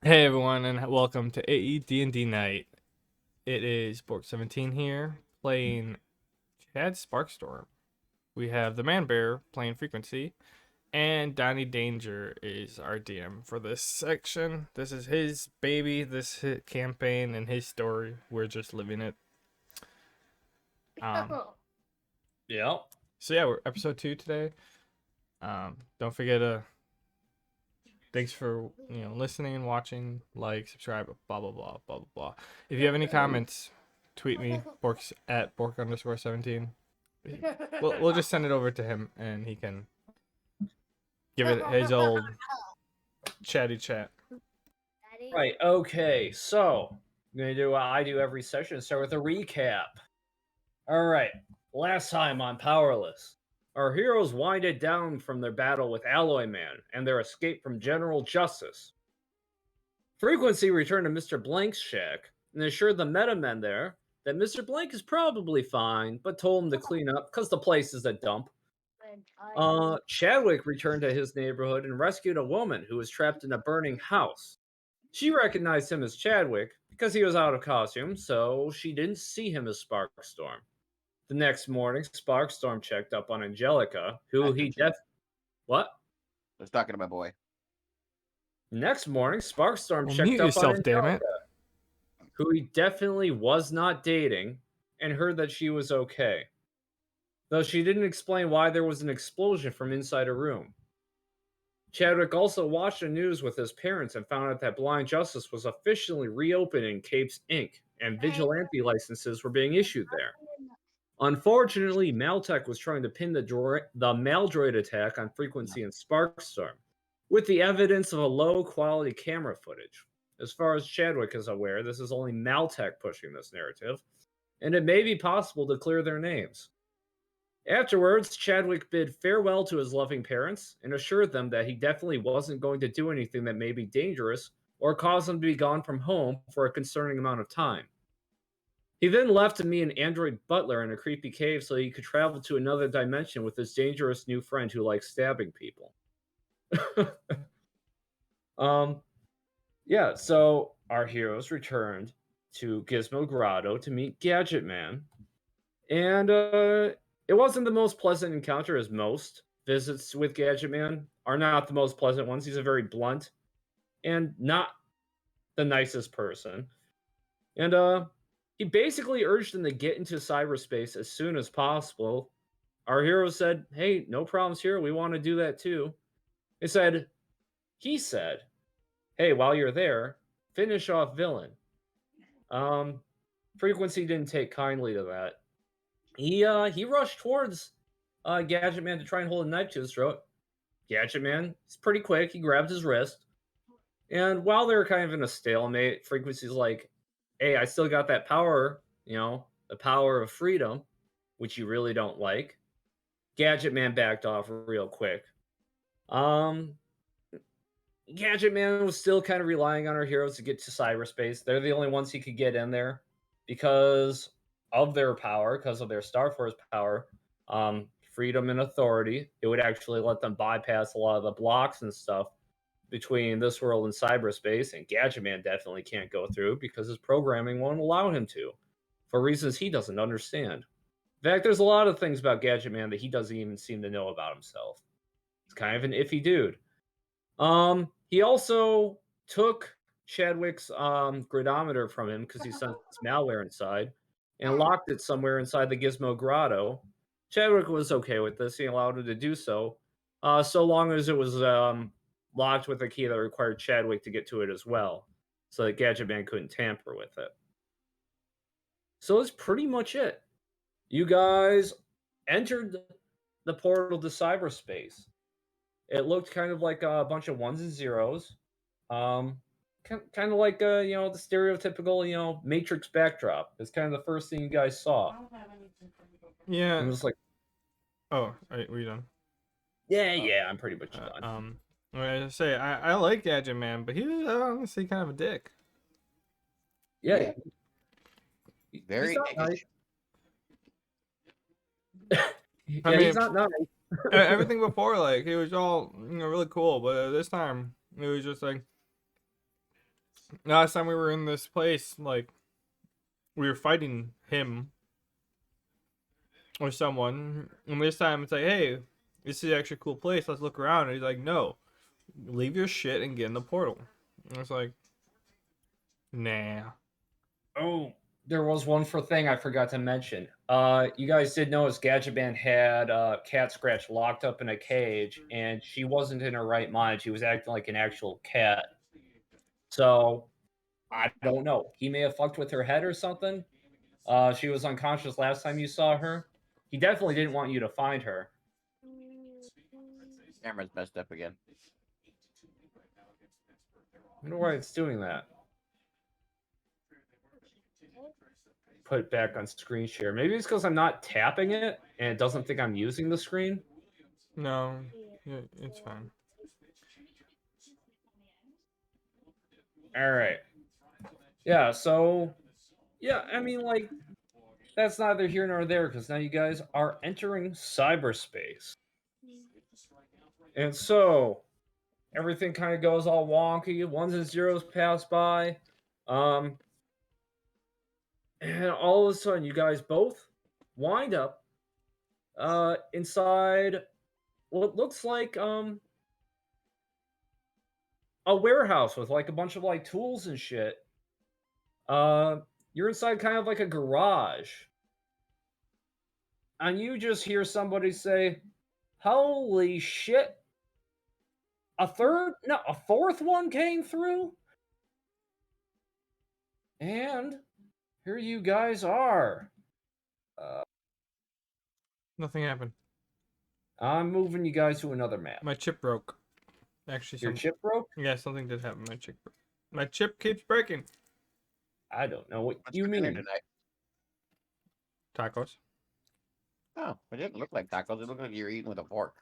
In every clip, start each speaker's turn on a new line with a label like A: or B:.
A: Hey everyone, and welcome to AE D&D Night. It is Bork17 here, playing Chad Sparkstorm. We have the Man Bear playing Frequency, and Donnie Danger is our DM for this section. This is his baby, this campaign, and his story. We're just living it.
B: Yeah.
A: So yeah, we're episode 2 today. Don't forget to thanks for listening, watching, like, subscribe, blah blah blah blah blah blah. If you have any comments, tweet me Borks at Bork_17. We'll just send it over to him and he can give it his old chatty chat.
B: Right. Okay. So I'm gonna do what I do every session. Start with a recap. All right. Last time on Powerless, our heroes winded down from their battle with Alloy Man and their escape from General Justice. Frequency returned to Mr. Blank's shack and assured the metamen there that Mr. Blank is probably fine, but told him to clean up because the place is a dump. Chadwick returned to his neighborhood and rescued a woman who was trapped in a burning house. She recognized him as Chadwick because he was out of costume, so she didn't see him as Sparkstorm. The next morning, Sparkstorm checked up on Angelica, who he what?
C: I was talking to my boy.
B: Next morning, Sparkstorm
A: Well,
B: checked
A: mute
B: up
A: yourself,
B: on
A: damn
B: Angelica,
A: it.
B: who he definitely was not dating, and heard that she was okay. Though she didn't explain why there was an explosion from inside a room. Chadwick also watched the news with his parents and found out that Blind Justice was officially reopening Capes Inc., and vigilante licenses were being issued there. Unfortunately, Maltech was trying to pin the Maldroid attack on Frequency and Sparkstorm, with the evidence of a low-quality camera footage. As far as Chadwick is aware, this is only Maltech pushing this narrative, and it may be possible to clear their names. Afterwards, Chadwick bid farewell to his loving parents and assured them that he definitely wasn't going to do anything that may be dangerous or cause them to be gone from home for a concerning amount of time. He then left to meet an android butler in a creepy cave so he could travel to another dimension with his dangerous new friend who likes stabbing people. So our heroes returned to Gizmo Grotto to meet Gadget Man, and it wasn't the most pleasant encounter, as most visits with Gadget Man are not the most pleasant ones. He's a very blunt and not the nicest person. And he basically urged them to get into cyberspace as soon as possible. Our hero said, "Hey, no problems here. We want to do that too." He said, "Hey, while you're there, finish off Villain." Frequency didn't take kindly to that. He rushed towards Gadget Man to try and hold a knife to his throat. Gadget Man, he's pretty quick. He grabbed his wrist. And while they were kind of in a stalemate, Frequency's like, "Hey, I still got that power, the power of freedom, which you really don't like." Gadget Man backed off real quick. Gadget Man was still kind of relying on our heroes to get to cyberspace. They're the only ones he could get in there because of their power, because of their Star Force power, freedom and authority. It would actually let them bypass a lot of the blocks and stuff between this world and cyberspace, and Gadget Man definitely can't go through because his programming won't allow him to, for reasons he doesn't understand. In fact, there's a lot of things about Gadget Man that he doesn't even seem to know about himself. He's kind of an iffy dude. He also took Chadwick's gridometer from him because he sensed malware inside and locked it somewhere inside the Gizmo Grotto. Chadwick was okay with this. He allowed him to do so, so long as it was locked with a key that required Chadwick to get to it as well, so that Gadget Man couldn't tamper with it. So that's pretty much it. You guys entered the portal to cyberspace. It looked kind of like a bunch of ones and zeros. Kind of like the stereotypical Matrix backdrop. It's kind of the first thing you guys saw.
A: Yeah.
B: It was like,
A: oh, were you done?
B: Yeah, I'm pretty much done.
A: I say I like Gadget Man, but he was honestly kind of a dick.
B: Yeah.
C: Very
B: he's not nice.
A: He's
B: not nice.
A: Everything before, like, he was all really cool, but this time it was just like, Last time we were in this place, like we were fighting him or someone, and this time it's like, hey, this is actually a cool place. Let's look around. And he's like, no, leave your shit and get in the portal. And it's like, nah.
B: Oh, there was one thing I forgot to mention. You guys did notice Gadget Band had Cat Scratch locked up in a cage, and she wasn't in her right mind. She was acting like an actual cat. So I don't know. He may have fucked with her head or something. She was unconscious last time you saw her. He definitely didn't want you to find her.
C: Camera's messed up again.
B: I wonder why it's doing that. Put it back on screen share. Maybe it's because I'm not tapping it and it doesn't think I'm using the screen.
A: No, it's fine.
B: All right. Yeah, so yeah, I mean, like, that's neither here nor there because now you guys are entering cyberspace. And so everything kind of goes all wonky. Ones and zeros pass by. And all of a sudden you guys both wind up inside what looks like a warehouse with like a bunch of like tools and shit. You're inside kind of like a garage. And you just hear somebody say, "Holy shit. A fourth one came through?" And here you guys are.
A: Nothing happened.
B: I'm moving you guys to another map.
A: My chip broke. Actually,
B: Your chip broke?
A: Yeah, something did happen. My chip keeps breaking.
B: I don't know what
C: What's
B: you
C: for dinner
B: mean.
C: tonight?
A: Tacos.
C: Oh, it didn't look like tacos. It looked like you're eating with a fork.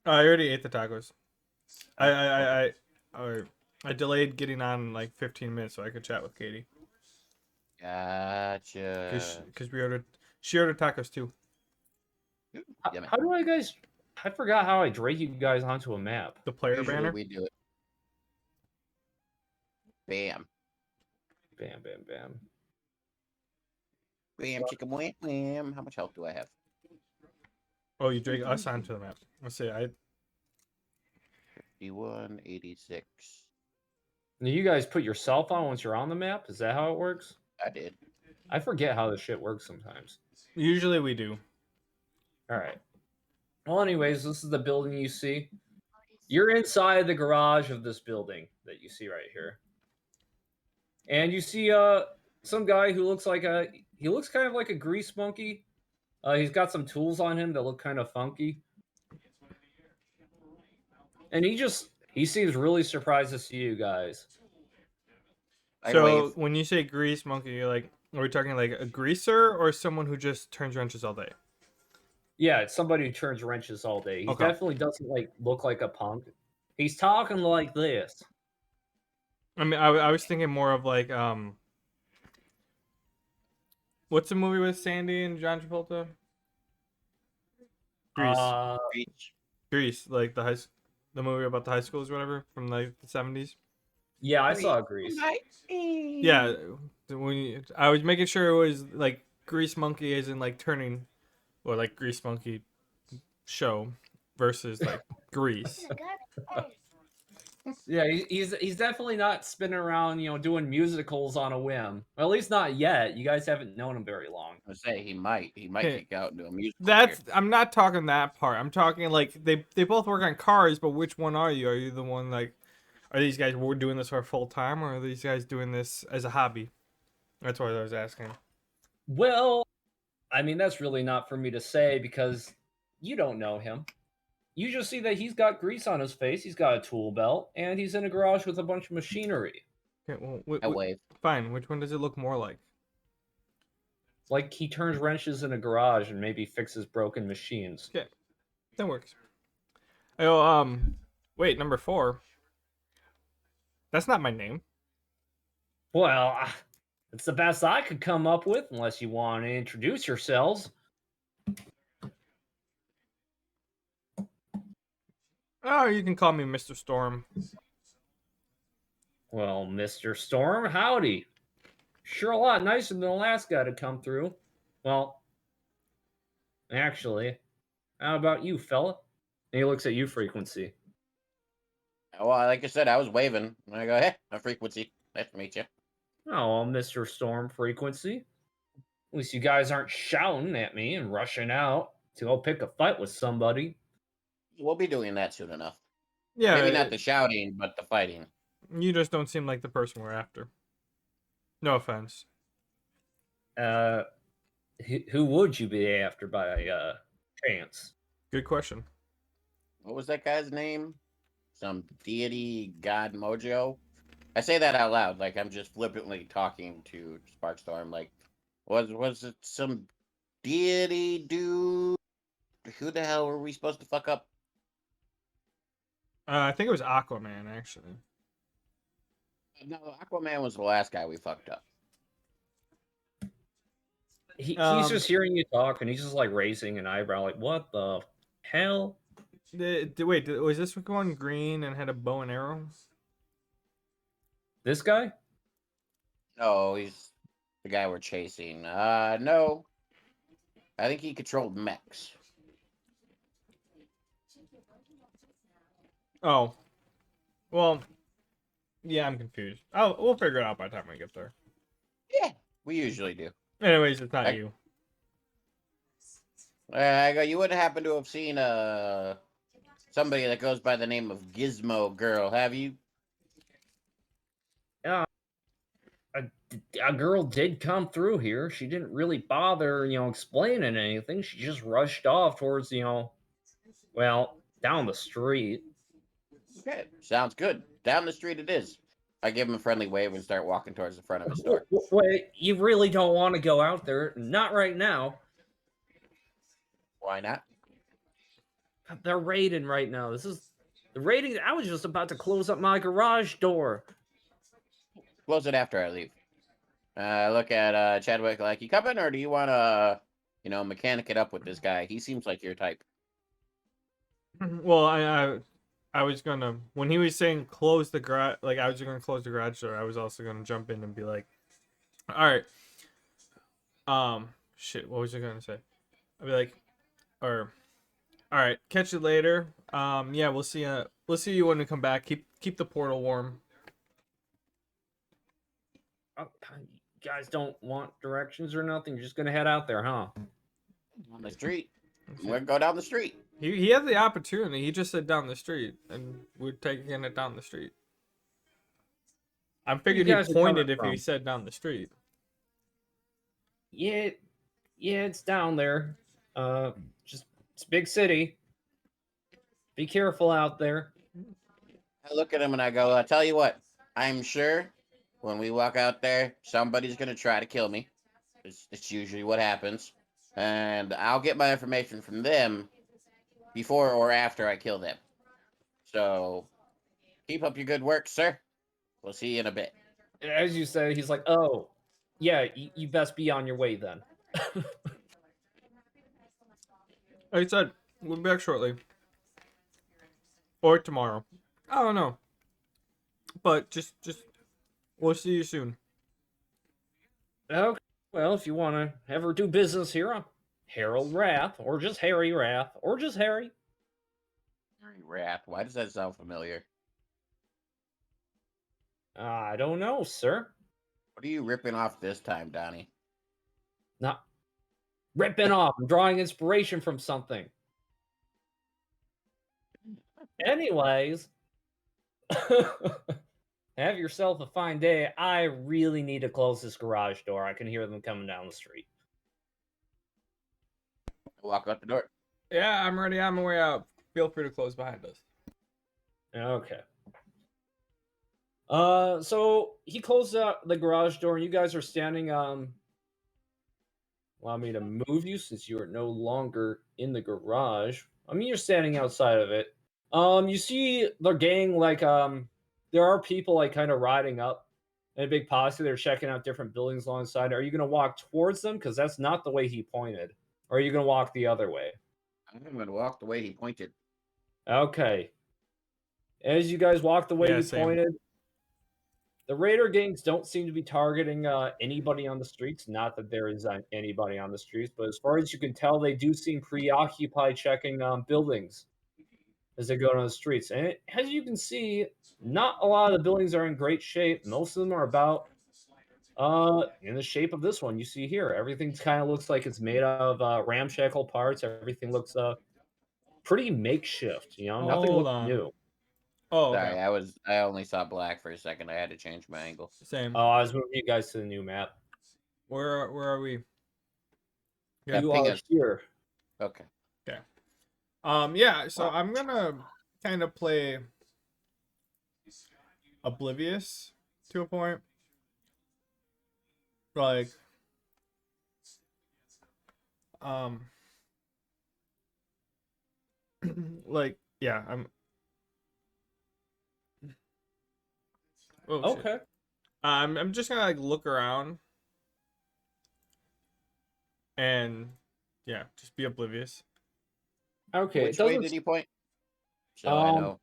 A: I already ate the tacos.
C: Oh, okay.
A: I delayed getting on like 15 minutes so I could chat with Katie.
C: Gotcha.
A: Because she ordered tacos too.
C: Ooh, yummy.
B: How do I guys? I forgot how I drag you guys onto a map.
A: The player
C: Usually
A: banner.
C: we do it. Bam.
B: Bam, bam, bam.
C: Bam, chicka, wham, wham. How much health do I have?
A: Oh, you drag us onto the map. Let's see.
C: 5186.
B: Now you guys put yourself on once you're on the map. Is that how it works?
C: I did.
B: I forget how this shit works sometimes.
A: Usually we do.
B: All right. Well, anyways, this is the building you see. You're inside the garage of this building that you see right here. And you see some guy who looks like he looks kind of like a grease monkey. He's got some tools on him that look kind of funky. And he seems really surprised to see you guys.
C: I
A: So
C: wave.
A: when you say grease monkey, you're like, are we talking like a greaser or someone who just turns wrenches all day?
B: Yeah, it's somebody who turns wrenches all day. He
A: Okay.
B: definitely doesn't like look like a punk. He's talking like this.
A: I mean, I was thinking more of like what's the movie with Sandy and John Travolta? Grease.
C: Reach.
A: Grease, like the movie about the high schools or whatever from like the 70s.
B: Yeah, I saw Grease.
A: Yeah, I was making sure it was like Grease Monkey as in like turning, or like Grease Monkey show versus like Grease.
B: Yeah, he's definitely not spinning around, doing musicals on a whim. Well, at least not yet. You guys haven't known him very long.
C: I say he might
A: Okay.
C: kick out and do a musical.
A: That's
C: here.
A: I'm not talking that part. I'm talking like they both work on cars, but which one are you? Are you the one like, are these guys doing this for full time, or are these guys doing this as a hobby? That's what I was asking.
B: Well, I mean, that's really not for me to say because you don't know him. You just see that he's got grease on his face, he's got a tool belt, and he's in a garage with a bunch of machinery.
A: Okay, well,
C: I wave.
A: fine. Which one does it look more like?
B: Like he turns wrenches in a garage and maybe fixes broken machines.
A: Okay, that works. Oh, wait, number 4. That's not my name.
B: Well, it's the best I could come up with, unless you want to introduce yourselves.
A: Oh, you can call me Mr. Storm.
B: Well, Mr. Storm, howdy. Sure a lot nicer than the last guy to come through. Well, actually, how about you, fella? And he looks at you, Frequency.
C: Well, like I said, I was waving. And I go, hey, I'm Frequency. Nice to meet you.
B: Oh, well, Mr. Storm, Frequency. At least you guys aren't shouting at me and rushing out to go pick a fight with somebody.
C: We'll be doing that soon enough.
A: Yeah,
C: Maybe not the shouting, but the fighting.
A: you just don't seem like the person we're after. No offense.
B: Who would you be after by chance?
A: Good question.
C: What was that guy's name? Some deity god mojo? I say that out loud, like I'm just flippantly talking to Sparkstorm. Like, was it some deity dude? Who the hell were we supposed to fuck up?
A: I think it was Aquaman, actually.
C: No, Aquaman was the last guy we fucked up.
B: He's
A: Um,
B: just hearing you talk and he's just like raising an eyebrow, like, what the hell?
A: Wait, was this one green and had a bow and arrow?
B: This guy?
C: No, he's the guy we're chasing. No. I think he controlled mechs.
A: Oh. Well, yeah, I'm confused. We'll figure it out by the time we get there.
C: Yeah, we usually do.
A: Anyways, it's not you.
C: I go, you wouldn't happen to have seen somebody that goes by the name of Gizmo Girl, have you?
B: A girl did come through here. She didn't really bother, explaining anything. She just rushed off towards, well, down the street.
C: Okay, sounds good. Down the street it is. I give him a friendly wave and start walking towards the front of his store.
B: Wait, you really don't want to go out there? Not right now.
C: Why not?
B: They're raiding right now. This is the raiding. I was just about to close up my garage door.
C: Close it after I leave. Look at Chadwick like, you coming, or do you want to, mechanic it up with this guy? He seems like your type.
A: Well, I was gonna, when he was saying close the garage, like I was gonna close the garage door, I was also gonna jump in and be like, all right, shit, what was I gonna say? I'd be like, or, all right, catch you later. Yeah, we'll see you when we come back. Keep the portal warm.
B: Oh, you guys don't want directions or nothing? You're just gonna head out there, huh?
C: On the street. We're gonna go down the street.
A: He had the opportunity. He just said down the street, and we're taking it down the street. I figured he pointed if he said down the street.
B: Yeah, it's down there. Just it's a big city. Be careful out there.
C: I look at him and I go, I tell you what, I'm sure when we walk out there, somebody's gonna try to kill me. It's usually what happens. And I'll get my information from them before or after I kill them. So keep up your good work, sir. We'll see you in a bit.
B: As you say, he's like, oh, yeah, you best be on your way then.
A: Like I said, we'll be back shortly. Or tomorrow. I don't know. But just we'll see you soon.
B: Okay, well, if you want to ever do business here, I'm Harold Wrath, or just Harry Wrath, or just Harry.
C: Harry Wrath. Why does that sound familiar?
B: I don't know, sir.
C: What are you ripping off this time, Donnie?
B: Not ripping off. I'm drawing inspiration from something. Anyways, have yourself a fine day. I really need to close this garage door. I can hear them coming down the street.
C: Walk out the door.
A: Yeah, I'm ready. I'm on my way out. Feel free to close behind us.
B: Okay. So he closed out the garage door, and you guys are standing. Allow me to move you since you are no longer in the garage. I mean, you're standing outside of it. You see the gang, like, there are people, like, kind of riding up in a big posse. They're checking out different buildings alongside. Are you going to walk towards them? Because that's not the way he pointed. Or are you going to walk the other way?
C: I'm going to walk the way he pointed.
B: Okay. As you guys walk the way
A: Yeah,
B: you
A: same.
B: pointed, The Raider gangs don't seem to be targeting anybody on the streets. Not that there is anybody on the streets, but as far as you can tell, they do seem preoccupied checking buildings as they go down the streets. And as you can see, not a lot of the buildings are in great shape. Most of them are about in the shape of this one you see here. Everything kind of looks like it's made out of ramshackle parts. Everything looks pretty makeshift. Nothing
A: Hold
B: looks
A: on.
B: new.
A: Oh, okay.
C: Sorry, I only saw black for a second. I had to change my angle.
A: Same.
B: Oh, I was moving you guys to the new map.
A: Where are we?
C: Yeah,
B: You
C: ping
B: are
C: us.
B: here.
C: Okay.
A: Okay. Yeah, so I'm gonna kind of play oblivious to a point. Like, like, yeah, oh shit.
B: Okay.
A: I'm just gonna like look around and yeah, just be oblivious.
B: Okay.
C: Which way did he point? So I know.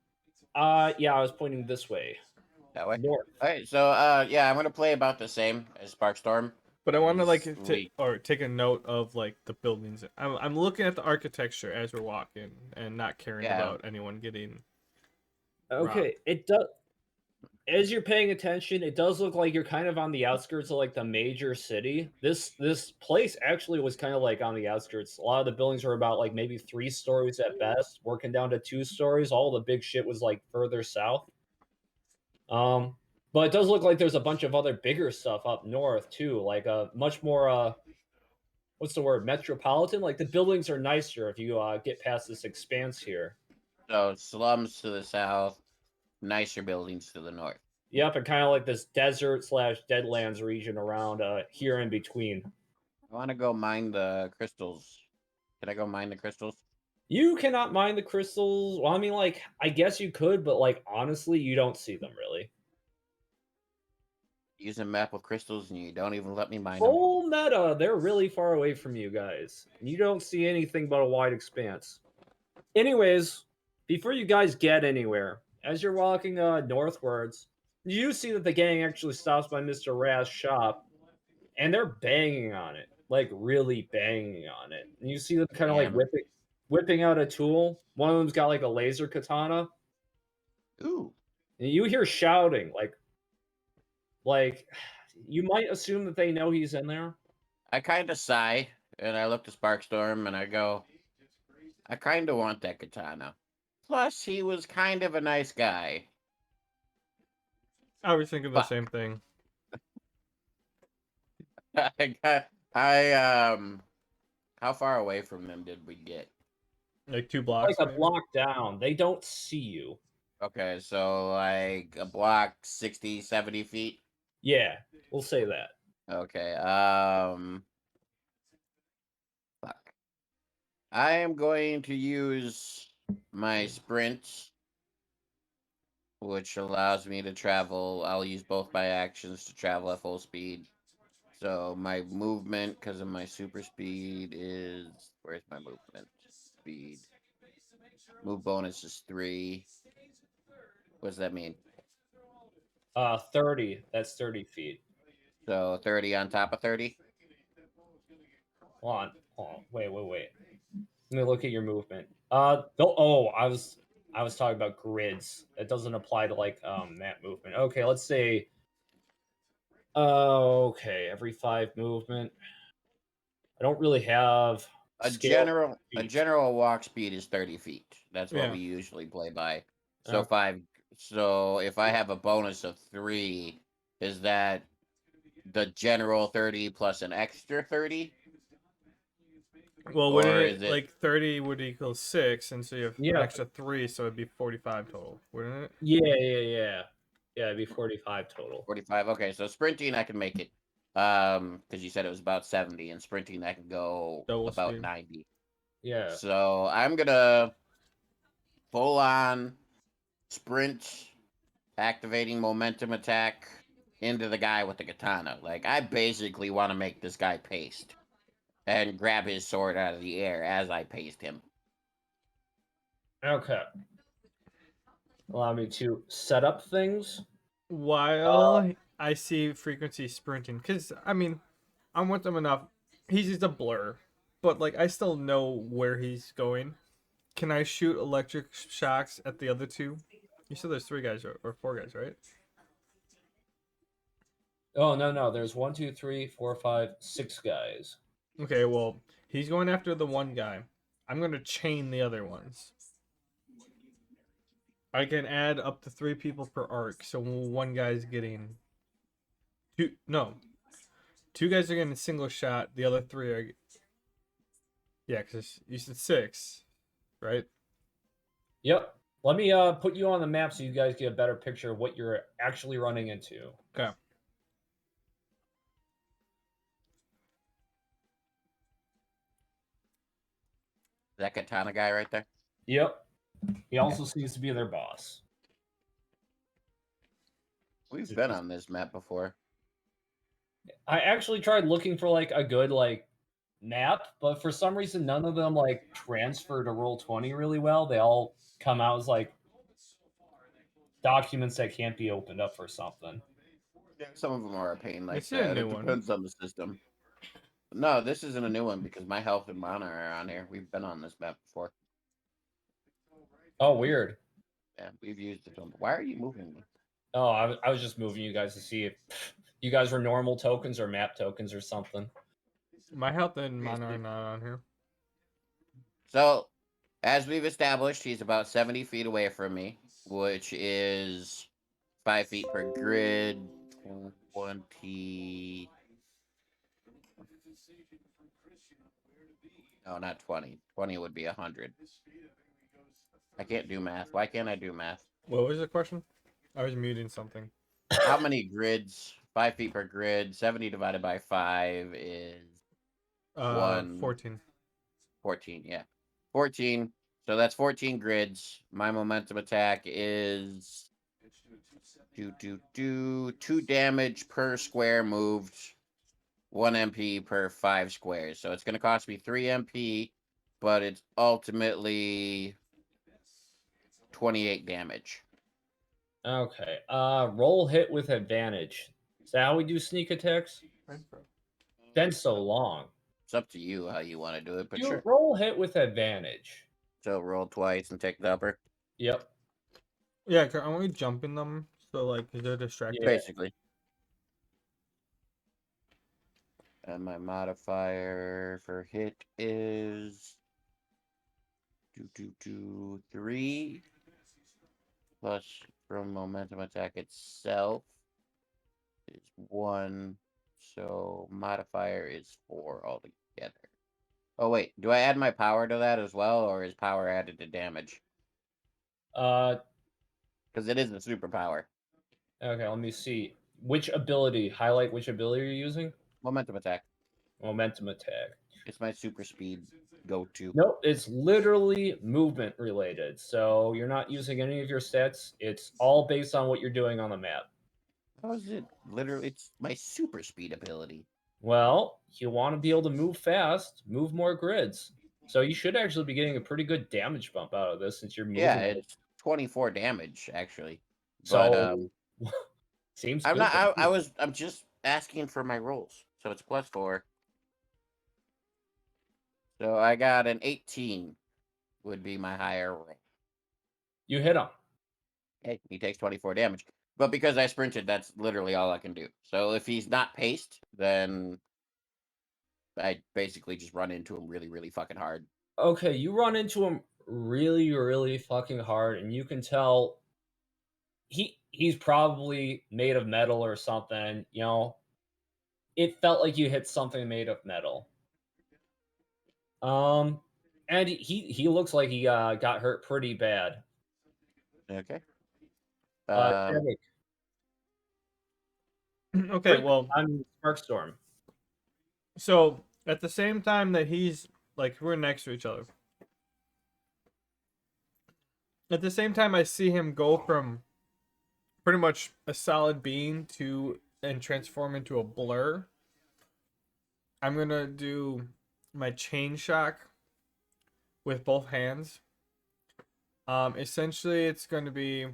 B: Yeah, I was pointing this way.
C: That way.
B: North.
C: All right. So yeah, I'm gonna play about the same as Sparkstorm.
A: But I want to like
C: Sweet.
A: take a note of like the buildings. I'm looking at the architecture as we're walking and not caring
C: Yeah.
A: about anyone getting
B: Okay.
A: robbed.
B: It does. As you're paying attention, it does look like you're kind of on the outskirts of like the major city. This place actually was kind of like on the outskirts. A lot of the buildings were about like maybe 3 stories at best, working down to 2 stories. All the big shit was like further south. But it does look like there's a bunch of other bigger stuff up north too, like a much more what's the word, metropolitan. Like the buildings are nicer if you get past this expanse here.
C: So slums to the south, nicer buildings to the north.
B: Yep, and kind of like this desert slash deadlands region around here in between.
C: I want to go mine the crystals. Can I go mine the crystals?
B: You cannot mine the crystals. Well, I mean, like, I guess you could, but like honestly, you don't see them really.
C: Use a map with crystals and you don't even let me mine them.
B: Full meta, they're really far away from you guys. You don't see anything but a wide expanse. Anyways, before you guys get anywhere, as you're walking northwards, you see that the gang actually stops by Mr. Raz's shop, and they're banging on it, like really banging on it. And you see them kind of like
C: Damn.
B: whipping out a tool. One of them's got like a laser katana.
C: Ooh.
B: And you hear shouting, like you might assume that they know he's in there.
C: I kind of sigh and I look to Sparkstorm and I go, I kind of want that katana. Plus, he was kind of a nice guy.
A: I was thinking the same thing.
C: How far away from them did we get?
A: Like 2 blocks.
B: Like a
A: maybe?
B: block down. They don't see you.
C: Okay, so like a block, 60, 70 feet.
B: Yeah, we'll say that.
C: Okay, fuck. I am going to use my sprint, which allows me to travel. I'll use both my actions to travel at full speed. So my movement, because of my super speed, is... Where's my movement? Speed. Move bonus is 3. What does that mean?
B: 30. That's 30 feet.
C: So 30 on top of 30?
B: Hold on. Wait. Let me look at your movement. I was talking about grids. That doesn't apply to like map movement. Okay, let's say okay, every 5 movement. I don't really have
C: A
B: scale
C: general walk speed is 30 feet. That's what
A: Yeah.
C: we usually play by. So
B: Okay.
C: so if I have a bonus of 3, is that the general 30 plus an extra 30?
A: Well,
C: Or
A: wouldn't
C: is
A: it
C: it-
A: like 30 would equal 6, and so you have
B: Yeah.
A: an extra 3, so it'd be 45 total, wouldn't it?
B: Yeah. Yeah, it'd be 45 total.
C: 45? Okay, so sprinting I can make it. Because you said it was about 70, and sprinting I can go
A: Double
C: about
A: speed.
C: 90.
B: Yeah.
C: So I'm gonna full on sprint, activating momentum attack into the guy with the katana. Like, I basically want to make this guy paste and grab his sword out of the air as I paste him.
B: Okay. Allow me to set up things.
A: while I see frequency sprinting, because I mean, I'm with him enough. He's just a blur, but like I still know where he's going. Can I shoot electric shocks at the other two? You said there's 3 guys or 4 guys, right?
B: Oh no, there's 1, 2, 3, 4, 5, 6 guys.
A: Okay, well, he's going after the one guy. I'm gonna chain the other ones. I can add up to 3 people per arc, so one guy's getting two. No, 2 guys are getting a single shot. The other 3 are. Yeah, because you said 6, right?
B: Yep. Let me put you on the map so you guys get a better picture of what you're actually running into.
A: Okay.
C: That katana guy right there.
B: Yep. He also seems to be their boss.
C: We've been on this map before.
B: I actually tried looking for like a good like map, but for some reason none of them like transfer to Roll20 really well. They all come out as like documents that can't be opened up or something.
C: Some of them are a pain like
A: This is a
C: that.
A: new
C: It
A: one.
C: depends on the system. No, this isn't a new one because my health and mana are on here. We've been on this map before.
B: Oh, weird.
C: Yeah, we've used it. Why are you moving me?
B: Oh, I was just moving you guys to see if you guys were normal tokens or map tokens or something.
A: My health and mana are not on here.
C: So, as we've established, he's about 70 feet away from me, which is 5 feet per grid, 20. No, not 20. 20 would be 100. I can't do math. Why can't I do math?
A: What was the question? I was muting something.
C: How many grids? 5 feet per grid. 70 divided by 5 is
A: 14.
C: 14. Yeah. 14. So that's 14 grids. My momentum attack is 2 damage per square moved, 1 MP per 5 squares. So it's going to cost me 3 MP, but it's ultimately 28 damage.
B: Okay. Roll hit with advantage. Is that how we do sneak attacks? Been so long.
C: It's up to you how you want to do it, but
B: You
C: sure.
B: roll hit with advantage.
C: So roll twice and take the upper.
B: Yep.
A: Yeah, I'm only jumping them, so like they're distracted.
B: Yeah.
C: Basically. And my modifier for hit is 3 plus from momentum attack itself is 1. So modifier is 4 altogether. Oh wait, do I add my power to that as well, or is power added to damage? Because it is a superpower.
B: Okay, let me see. Which ability? Highlight which ability you're using?
C: Momentum attack.
B: Momentum attack.
C: It's my super speed go-to.
B: Nope, it's literally movement related. So you're not using any of your stats. It's all based on what you're doing on the map.
C: How is it? Literally, it's my super speed ability.
B: Well, you want to be able to move fast, move more grids. So you should actually be getting a pretty good damage bump out of this since you're moving.
C: Yeah, it's 24 damage actually.
B: So
C: But
B: seems
C: I'm
B: good.
C: not. I'm just asking for my rolls, so it's +4. So I got an 18. Would be my higher roll.
B: You hit him.
C: Okay, he takes 24 damage. But because I sprinted, that's literally all I can do. So if he's not paced, then I basically just run into him really, really fucking hard.
B: Okay, you run into him really, really fucking hard, and you can tell he's probably made of metal or something. You know, it felt like you hit something made of metal. And he looks like he got hurt pretty bad.
C: Okay.
B: Eric,
A: Okay, well,
B: I'm Sparkstorm.
A: so at the same time that he's like we're next to each other. At the same time, I see him go from pretty much a solid being to and transform into a blur. I'm gonna do my chain shock with both hands. Essentially, it's going to be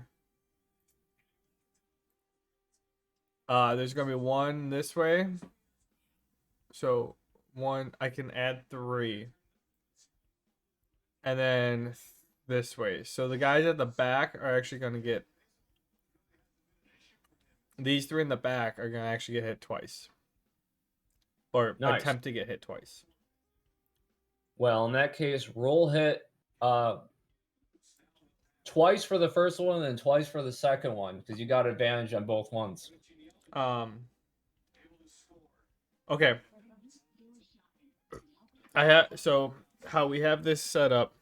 A: There's gonna be one this way. So one, I can add 3, and then this way. So the guys at the back are actually gonna get. These 3 in the back are gonna actually get hit twice, or
B: Nice.
A: attempt to get hit twice.
B: Well, in that case, roll hit twice for the first one and twice for the second one because you got advantage on both ones.
A: Okay. I have so how we have this set up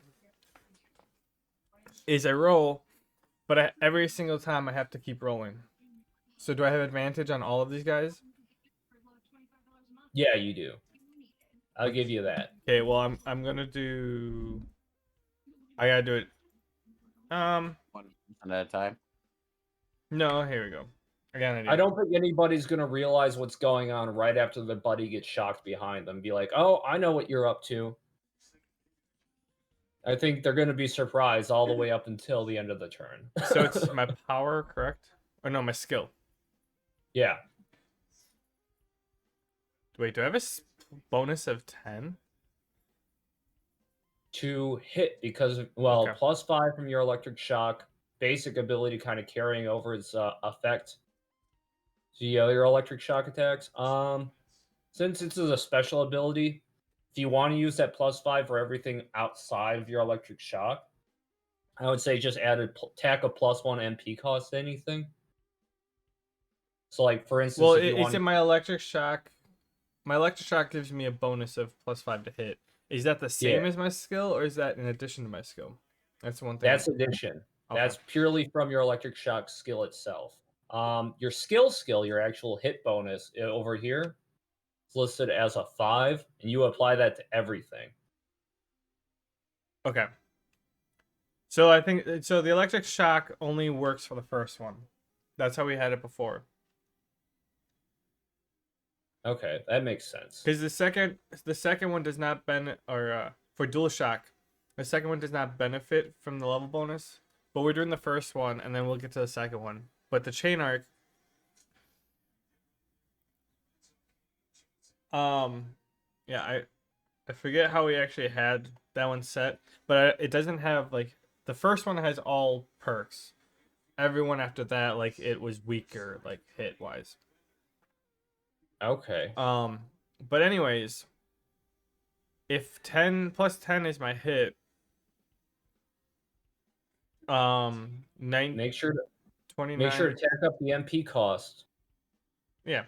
A: is I roll, but every single time I have to keep rolling. So do I have advantage on all of these guys?
B: Yeah, you do. I'll give you that.
A: Okay, well I'm gonna do. I gotta do it.
C: One at a time.
A: No, here we go. I got an idea.
B: I don't think anybody's gonna realize what's going on right after the buddy gets shocked behind them. Be like, "Oh, I know what you're up to." I think they're gonna be surprised all the way up until the end of the turn.
A: So it's my power, correct? Or no, my skill.
B: Yeah.
A: Wait, do I have a bonus of 10?
B: To hit because well,
A: Okay.
B: +5 from your electric shock, basic ability kind of carrying over its effect to your electric shock attacks. Since this is a special ability, if you want to use that +5 for everything outside of your electric shock, I would say just add a tack of +1 MP cost to anything. So, like for instance,
A: Well,
B: if you
A: it's
B: want
A: in my electric shock. My electric shock gives me a bonus of +5 to hit. Is that the same as my skill, or is that in addition to my skill? That's one thing.
B: that's addition.
A: Okay.
B: That's purely from your electric shock skill itself. Your skill, your actual hit bonus over here is listed as a 5, and you apply that to everything.
A: Okay. So I think so. The electric shock only works for the first one. That's how we had it before.
B: Okay, that makes sense.
A: Because the second one does not for dual shock, the second one does not benefit from the level bonus. But we're doing the first one, and then we'll get to the second one. But the chain arc, yeah, I forget how we actually had that one set, but it doesn't have like the first one has all perks. Everyone after that, like it was weaker, like hit wise.
B: Okay.
A: But anyways, if 10 plus 10 is my hit, 9
B: Make sure to
A: 29.
B: make sure to tack up the MP cost.
A: Yeah.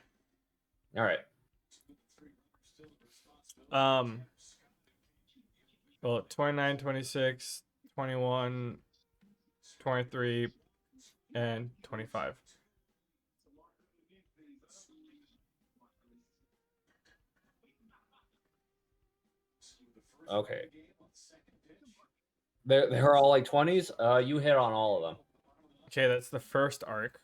B: All right.
A: Well, 29, 26, 21, 23, and 25.
B: Okay. They're all like 20s. You hit on all of them.
A: Okay, that's the first arc.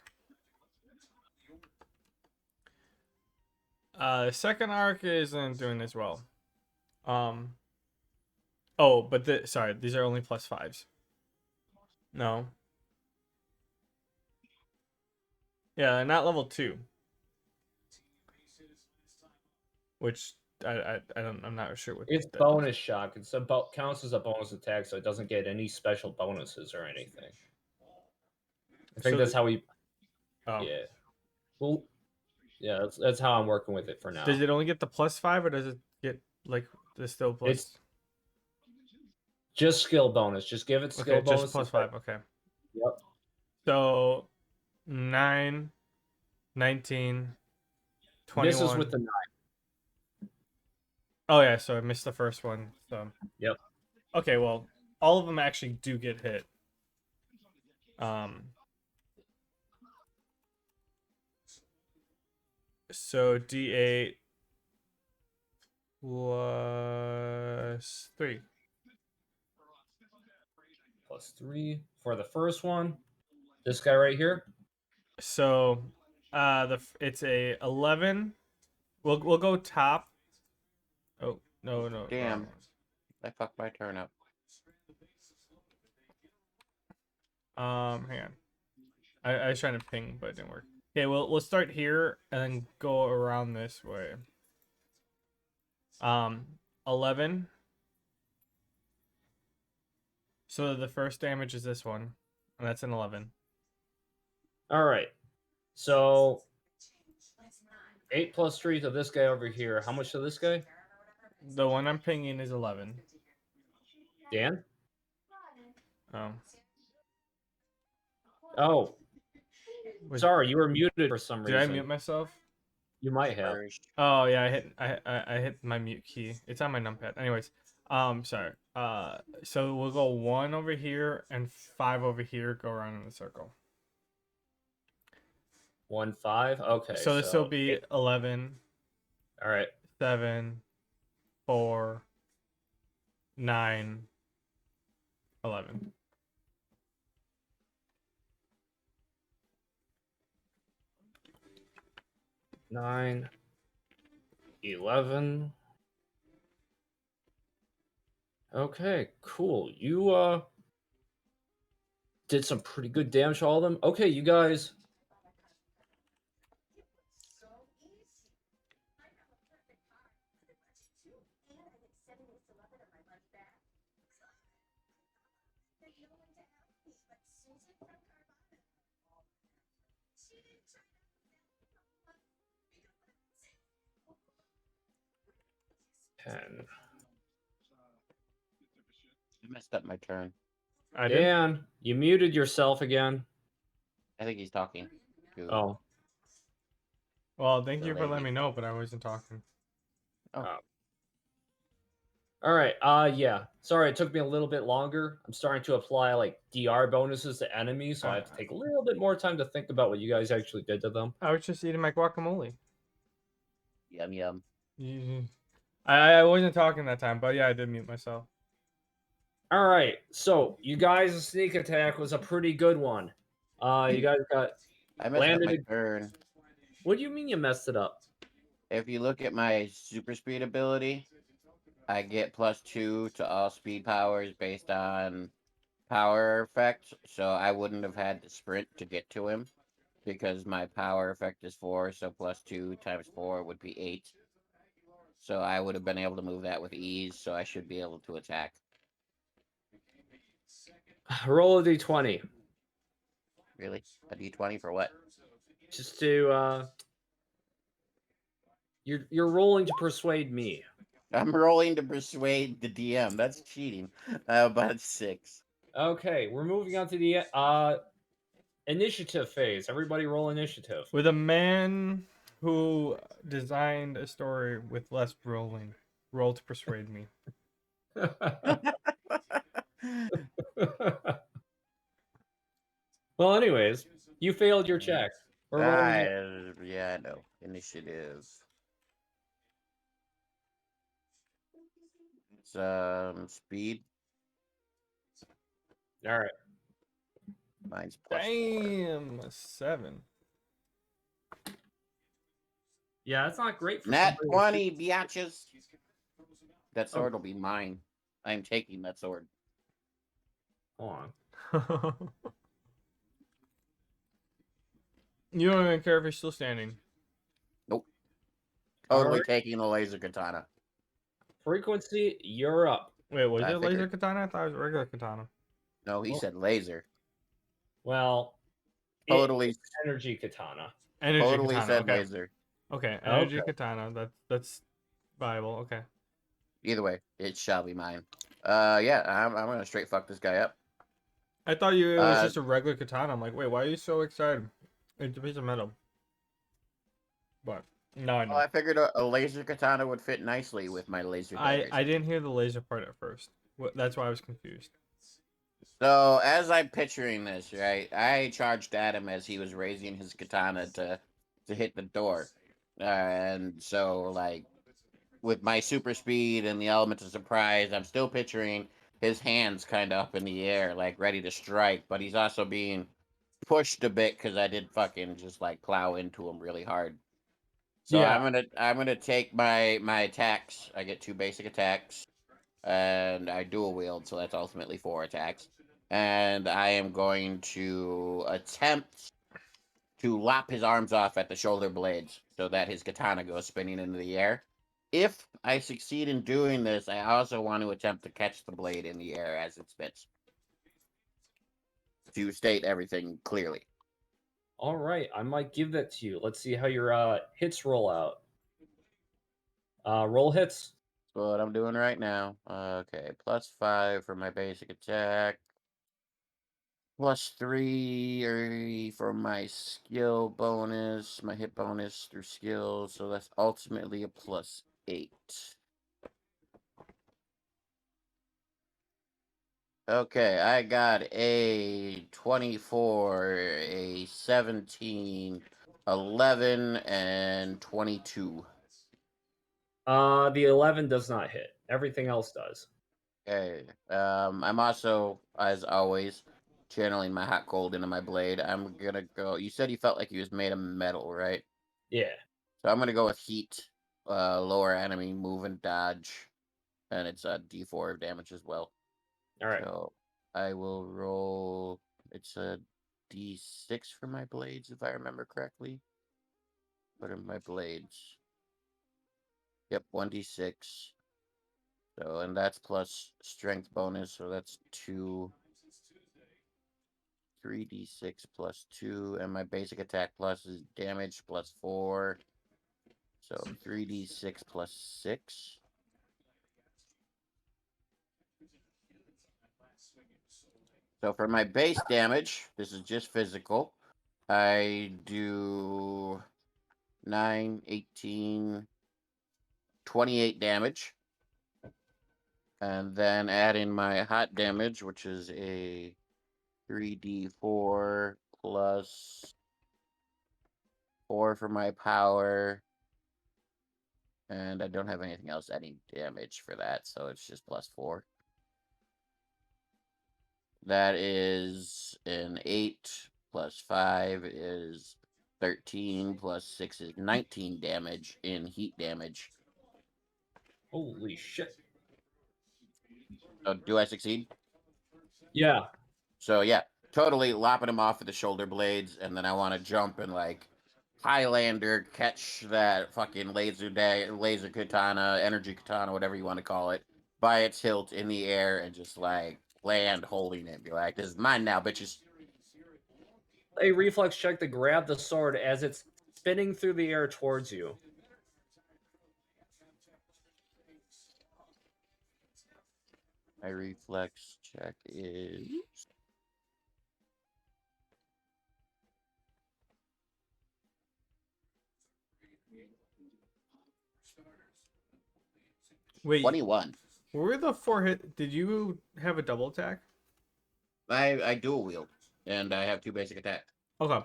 A: The second arc isn't doing as well. Oh, but sorry, these are only +5s. No. Yeah, not level 2. Which I'm not sure what
B: It's
A: that
B: bonus shock. It's about counts as a bonus attack, so it doesn't get any special bonuses or anything. I think
A: So
B: that's how we.
A: Oh.
B: Yeah. Well. Yeah, that's how I'm working with it for now.
A: Does it only get the +5, or does it get like the still plus?
B: It's just skill bonus. Just give it skill bonus.
A: Just +5. Okay.
B: Yep.
A: So 9, 19, 21.
B: This is with the 9.
A: Oh yeah, so I missed the first one. So
B: Yep.
A: Okay, well, all of them actually do get hit. So D8 plus 3.
B: +3 for the first one. This guy right here.
A: So it's a 11. We'll go top. Oh, no.
C: Damn. I fucked my turn up.
A: Hang on. I was trying to ping, but it didn't work. Okay, we'll start here and then go around this way. 11. So the first damage is this one, and that's an 11.
B: All right. So 8 plus 3 to this guy over here. How much to this guy?
A: The one I'm pinging is 11.
B: Dan?
A: Oh,
B: Oh,
A: was,
B: sorry, you were muted for some
A: did
B: reason.
A: I mute myself?
B: You might have.
C: First.
A: Oh yeah, I hit my mute key. It's on my numpad. Anyways, sorry. So we'll go 1 over here and 5 over here. Go around in the circle.
B: 1, 5. Okay.
A: So this will be
B: 8.
A: 11,
B: All right.
A: 7, 4, 9, 11.
B: Nine, 11. Okay, cool. You did some pretty good damage to all of them. Okay, you guys. Ten.
C: I messed up my turn.
A: I did.
B: Dan, you muted yourself again.
C: I think he's talking. To...
B: Oh.
A: Well, thank
C: The
A: you for letting
C: lady.
A: me know, but I wasn't talking.
B: All right. Yeah. Sorry, it took me a little bit longer. I'm starting to apply like DR bonuses to enemies, so I have to take a little bit more time to think about what you guys actually did to them.
A: I was just eating my guacamole.
C: Yum yum.
A: I wasn't talking that time, but yeah, I did mute myself.
B: All right. So you guys' sneak attack was a pretty good one. You guys got
C: I messed up my
B: landed.
C: turn.
B: What do you mean you messed it up?
C: If you look at my super speed ability, I get +2 to all speed powers based on power effect. So I wouldn't have had to sprint to get to him because my power effect is 4. So +2 times 4 would be 8. So I would have been able to move that with ease. So I should be able to attack.
B: Roll a d20.
C: Really? A d20 for what?
B: Just to you're rolling to persuade me.
C: I'm rolling to persuade the DM. That's cheating. About 6.
B: Okay, we're moving on to the initiative phase. Everybody roll initiative.
A: With a man who designed a story with less rolling. Roll to persuade me.
B: Well, anyways, you failed your check. We're rolling.
C: Yeah, I know. Initiative. It's speed.
B: All right.
C: Mine's +4.
A: Damn, a 7.
B: Yeah, that's not great for
C: Nat
B: somebody
C: 20, biatches. That sword will be mine. I am taking that sword.
B: Hold on.
A: You don't even care if he's still standing.
C: Nope. Totally
B: Alright.
C: taking the laser katana.
B: Frequency, you're up.
A: Wait, was
C: I
A: it laser
C: figured.
A: katana? I thought it was regular katana.
C: No, he
B: Well-
C: said laser.
B: Well,
C: Totally,
B: energy katana.
A: Energy
C: totally
A: katana.
C: said
A: Okay.
C: laser.
A: Okay, energy
B: Okay.
A: katana. That's viable. Okay.
C: Either way, it shall be mine. Yeah, I'm gonna straight fuck this guy up.
A: I thought it was
C: Uh,
A: just a regular katana. I'm like, wait, why are you so excited? It's a piece of metal. But no, I know.
C: Well, I figured a laser katana would fit nicely with my laser daggers.
A: I didn't hear the laser part at first. That's why I was confused.
C: So as I'm picturing this, right, I charged at him as he was raising his katana to hit the door, and so like with my super speed and the element of surprise, I'm still picturing his hands kind of up in the air, like ready to strike, but he's also being pushed a bit because I did fucking just like plow into him really hard. So
B: Yeah.
C: I'm gonna take my attacks. I get 2 basic attacks, and I dual wield, so that's ultimately 4 attacks. And I am going to attempt to lop his arms off at the shoulder blades so that his katana goes spinning into the air. If I succeed in doing this, I also want to attempt to catch the blade in the air as it spits. To state everything clearly.
B: All right, I might give that to you. Let's see how your hits roll out. Roll hits.
C: That's what I'm doing right now. Okay, +5 for my basic attack. +3 for my skill bonus, my hit bonus through skills. So that's ultimately a +8. Okay, I got a 24, a 17, 11, and 22.
B: The 11 does not hit. Everything else does.
C: Okay. I'm also, as always, channeling my hot cold into my blade. I'm gonna go. You said you felt like he was made of metal, right?
B: Yeah.
C: So I'm gonna go with heat, lower enemy move and dodge, and it's a D4 of damage as well.
B: All right.
C: So I will roll. It's a D6 for my blades, if I remember correctly. What are my blades? Yep, 1d6. So, and that's plus strength bonus, so that's 3d6 plus 2, and my basic attack plus is damage plus 4. So 3d6 plus 6. So for my base damage, this is just physical. I do 9, 18, 28 damage. And then add in my hot damage, which is a 3d4 plus 4 for my power. And I don't have anything else adding damage for that, so it's just plus 4. That is an 8 plus 5 is 13 plus 6 is 19 damage in heat damage.
B: Holy shit.
C: So do I succeed?
B: Yeah.
C: So yeah, totally lopping him off with the shoulder blades, and then I want to jump and like Highlander catch that fucking laser katana, energy katana, whatever you want to call it, by its hilt in the air and just like land holding it. Be like, this is mine now, bitches.
B: A reflex check to grab the sword as it's spinning through the air towards you.
C: My reflex check is
A: Wait,
C: 21.
A: were the 4 hit? Did you have a double attack?
C: I dual wield, and I have 2 basic attack.
A: Okay.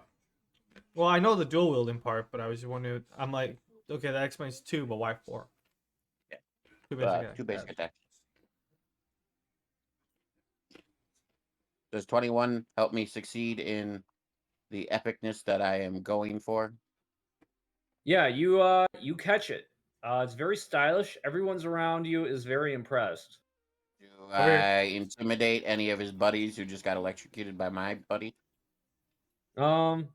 A: Well, I know the dual wielding part, but I was wondering. I'm like, okay, that explains 2, but why 4?
C: Yeah.
A: 2 basic attack.
C: 2 basic attack. Does 21 help me succeed in the epicness that I am going for?
B: Yeah, you catch it. It's very stylish. Everyone's around you is very impressed.
C: Do
A: Okay.
C: I intimidate any of his buddies who just got electrocuted by my buddy?
B: Um.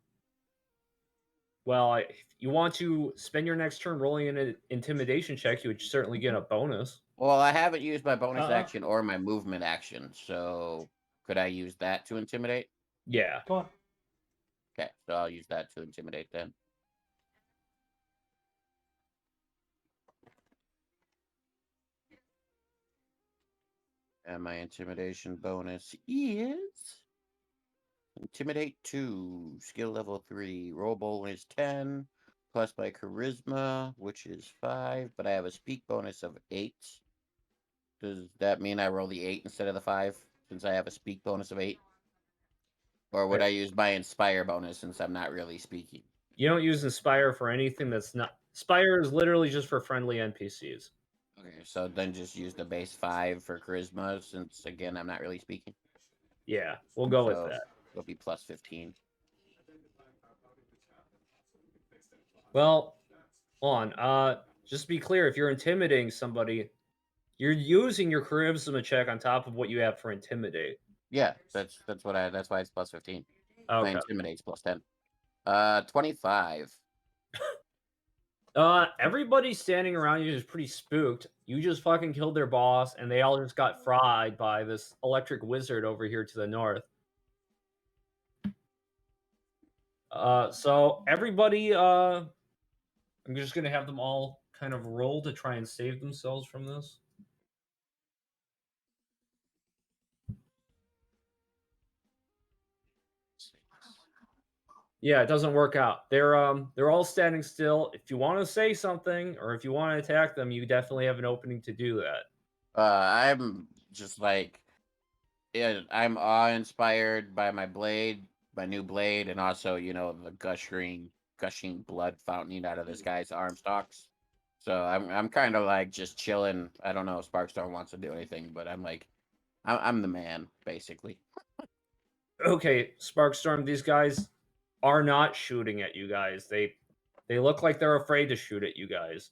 B: Well, if you want to spend your next turn rolling an intimidation check, you would certainly get a bonus.
C: Well, I haven't used my bonus
A: Uh-uh.
C: action or my movement action, so could I use that to intimidate?
B: Yeah.
A: Go on.
C: Okay, so I'll use that to intimidate then. And my intimidation bonus is Intimidate 2, skill level 3. Roll bonus 10, plus my charisma, which is 5, but I have a speak bonus of 8. Does that mean I roll the 8 instead of the 5, since I have a speak bonus of 8? Or would I use my inspire bonus since I'm not really speaking?
B: You don't use Inspire for anything that's not. Inspire is literally just for friendly NPCs.
C: Okay, so then just use the base 5 for charisma, since again I'm not really speaking.
B: Yeah, we'll go with
C: So
B: that.
C: it'll be plus 15.
B: Well, hold on. Just to be clear, if you're intimidating somebody, you're using your charisma check on top of what you have for intimidate.
C: Yeah, that's why it's plus 15. My
B: Okay.
C: intimidate's plus 10. 25.
B: Everybody standing around you is pretty spooked. You just fucking killed their boss, and they all just got fried by this electric wizard over here to the north. So everybody, I'm just gonna have them all kind of roll to try and save themselves from this. Yeah, it doesn't work out. They're all standing still. If you want to say something or if you want to attack them, you definitely have an opening to do that.
C: I'm just like, yeah, I'm awe-inspired by my blade, my new blade, and also, the gushing blood fountaining out of this guy's arm stalks. So I'm kind of like just chilling. I don't know if Sparkstorm wants to do anything, but I'm the man, basically.
B: Okay, Sparkstorm, these guys are not shooting at you guys. They look like they're afraid to shoot at you guys.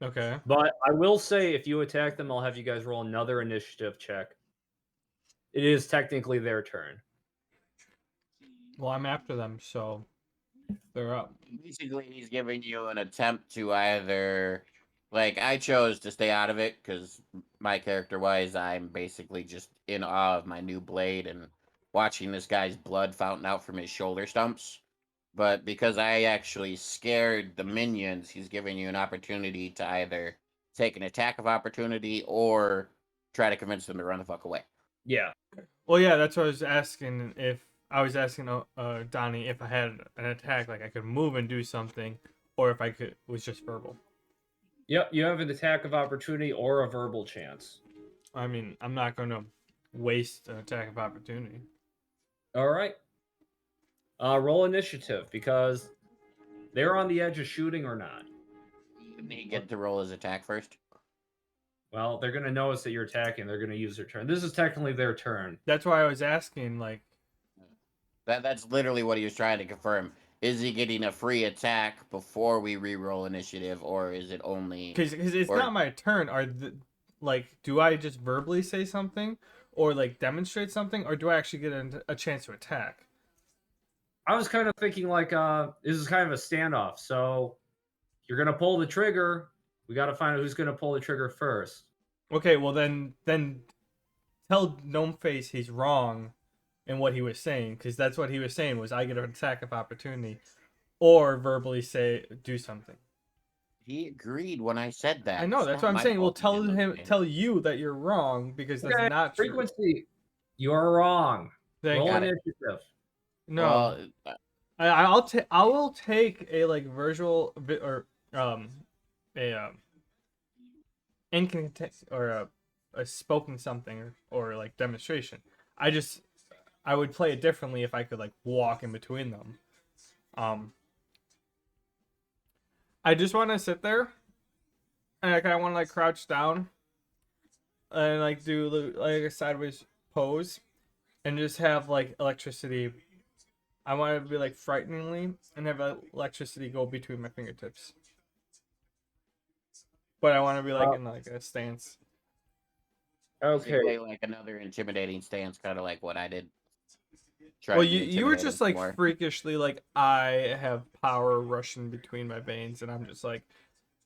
A: Okay.
B: But I will say if you attack them, I'll have you guys roll another initiative check. It is technically their turn.
A: Well, I'm after them, so they're up.
C: Basically, he's giving you an attempt to either, like, I chose to stay out of it because my character-wise, I'm basically just in awe of my new blade and watching this guy's blood fountain out from his shoulder stumps. But because I actually scared the minions, he's giving you an opportunity to either take an attack of opportunity or try to convince them to run the fuck away.
B: Yeah.
A: Well, yeah, that's what I was asking. If I was asking Donnie if I had an attack, like I could move and do something, or if I could was just verbal.
B: Yep, you have an attack of opportunity or a verbal chance.
A: I mean, I'm not going to waste an attack of opportunity.
B: All right. Roll initiative because they're on the edge of shooting or not.
C: Didn't he get to roll his attack first?
B: Well, they're going to notice that you're attacking. They're going to use their turn. This is technically their turn.
A: That's why I was asking, like,
C: That's literally what he was trying to confirm. Is he getting a free attack before we re-roll initiative, or is it only?
A: because it's
C: or-
A: not my turn. Like, do I just verbally say something, or like demonstrate something, or do I actually get a chance to attack?
B: I was kind of thinking like this is kind of a standoff. So you're going to pull the trigger. We got to find out who's going to pull the trigger first.
A: Okay, well then tell Gnome Face he's wrong in what he was saying, because that's what he was saying was I get an attack of opportunity, or verbally say do something.
C: He agreed when I said that.
A: I know
C: It's
A: that's
C: not
A: what I'm
C: my
A: saying. Well,
C: fault he didn't understand.
A: tell you that you're wrong because that's
B: Okay,
A: not true.
B: frequency. You're wrong. Roll
C: Got it.
B: initiative.
A: No,
C: Well,
A: I will take a like or a incant or a spoken something or like demonstration. I would play it differently if I could like walk in between them. I just want to sit there and I kind of want to like crouch down and like do like a sideways pose and just have like electricity. I want it to be like frighteningly and have electricity go between my fingertips. But I want to be like in like a stance.
B: Okay.
C: basically like another intimidating stance, kind of like what I did. Try
A: Well,
C: to be
A: you were just like
C: intimidating more.
A: freakishly like I have power rushing between my veins, and I'm just like,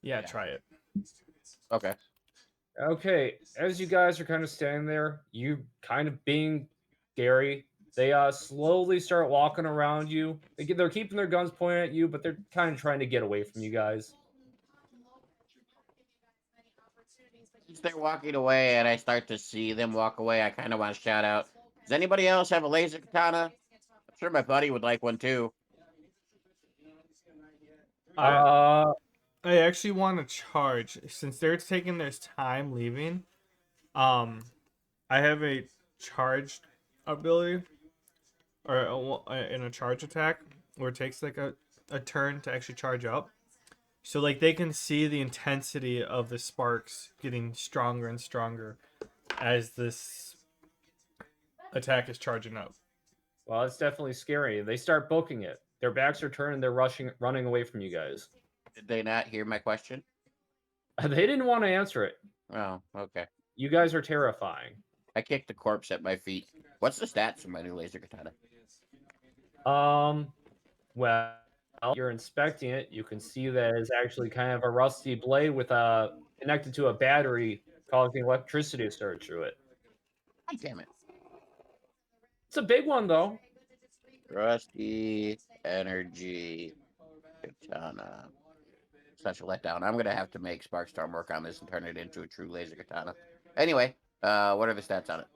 A: yeah,
C: Yeah.
A: try it.
C: Okay.
B: Okay, as you guys are kind of standing there, you kind of being scary. They slowly start walking around you. They're keeping their guns pointed at you, but they're kind of trying to get away from you guys.
C: Since they're walking away and I start to see them walk away, I kind of want to shout out, does anybody else have a laser katana? I'm sure my buddy would like one too.
A: I actually want to charge since they're taking their time leaving. I have a charged ability or in a charge attack where it takes like a turn to actually charge up. So like they can see the intensity of the sparks getting stronger and stronger as this attack is charging up.
B: Well, it's definitely scary. They start booking it. Their backs are turned. They're running away from you guys.
C: Did they not hear my question?
B: They didn't want to answer it.
C: Oh, okay.
B: You guys are terrifying.
C: I kicked the corpse at my feet. What's the stats of my new laser katana?
B: Well, you're inspecting it, you can see that it's actually kind of a rusty blade with a connected to a battery causing electricity to surge through it.
C: God damn it.
B: It's a big one though.
C: Rusty energy katana. Such a letdown. I'm gonna have to make Sparkstorm work on this and turn it into a true laser katana. Anyway, what are the stats on it?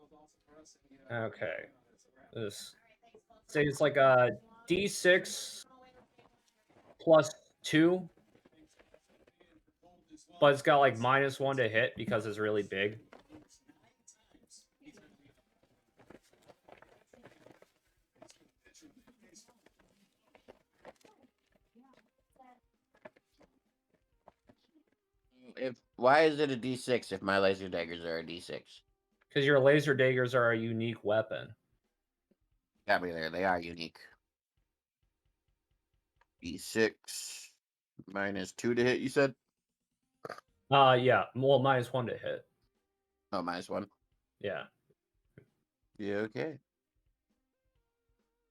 B: Okay. This say it's like a D6 +2, but it's got like -1 to hit because it's really big.
C: If why is it a D6 if my laser daggers are a D6?
B: Because your laser daggers are a unique weapon.
C: Got me there. They are unique. D6 -2 to hit. You said?
B: Yeah. Well, -1 to hit.
C: Oh, -1.
B: Yeah.
C: Yeah. Okay.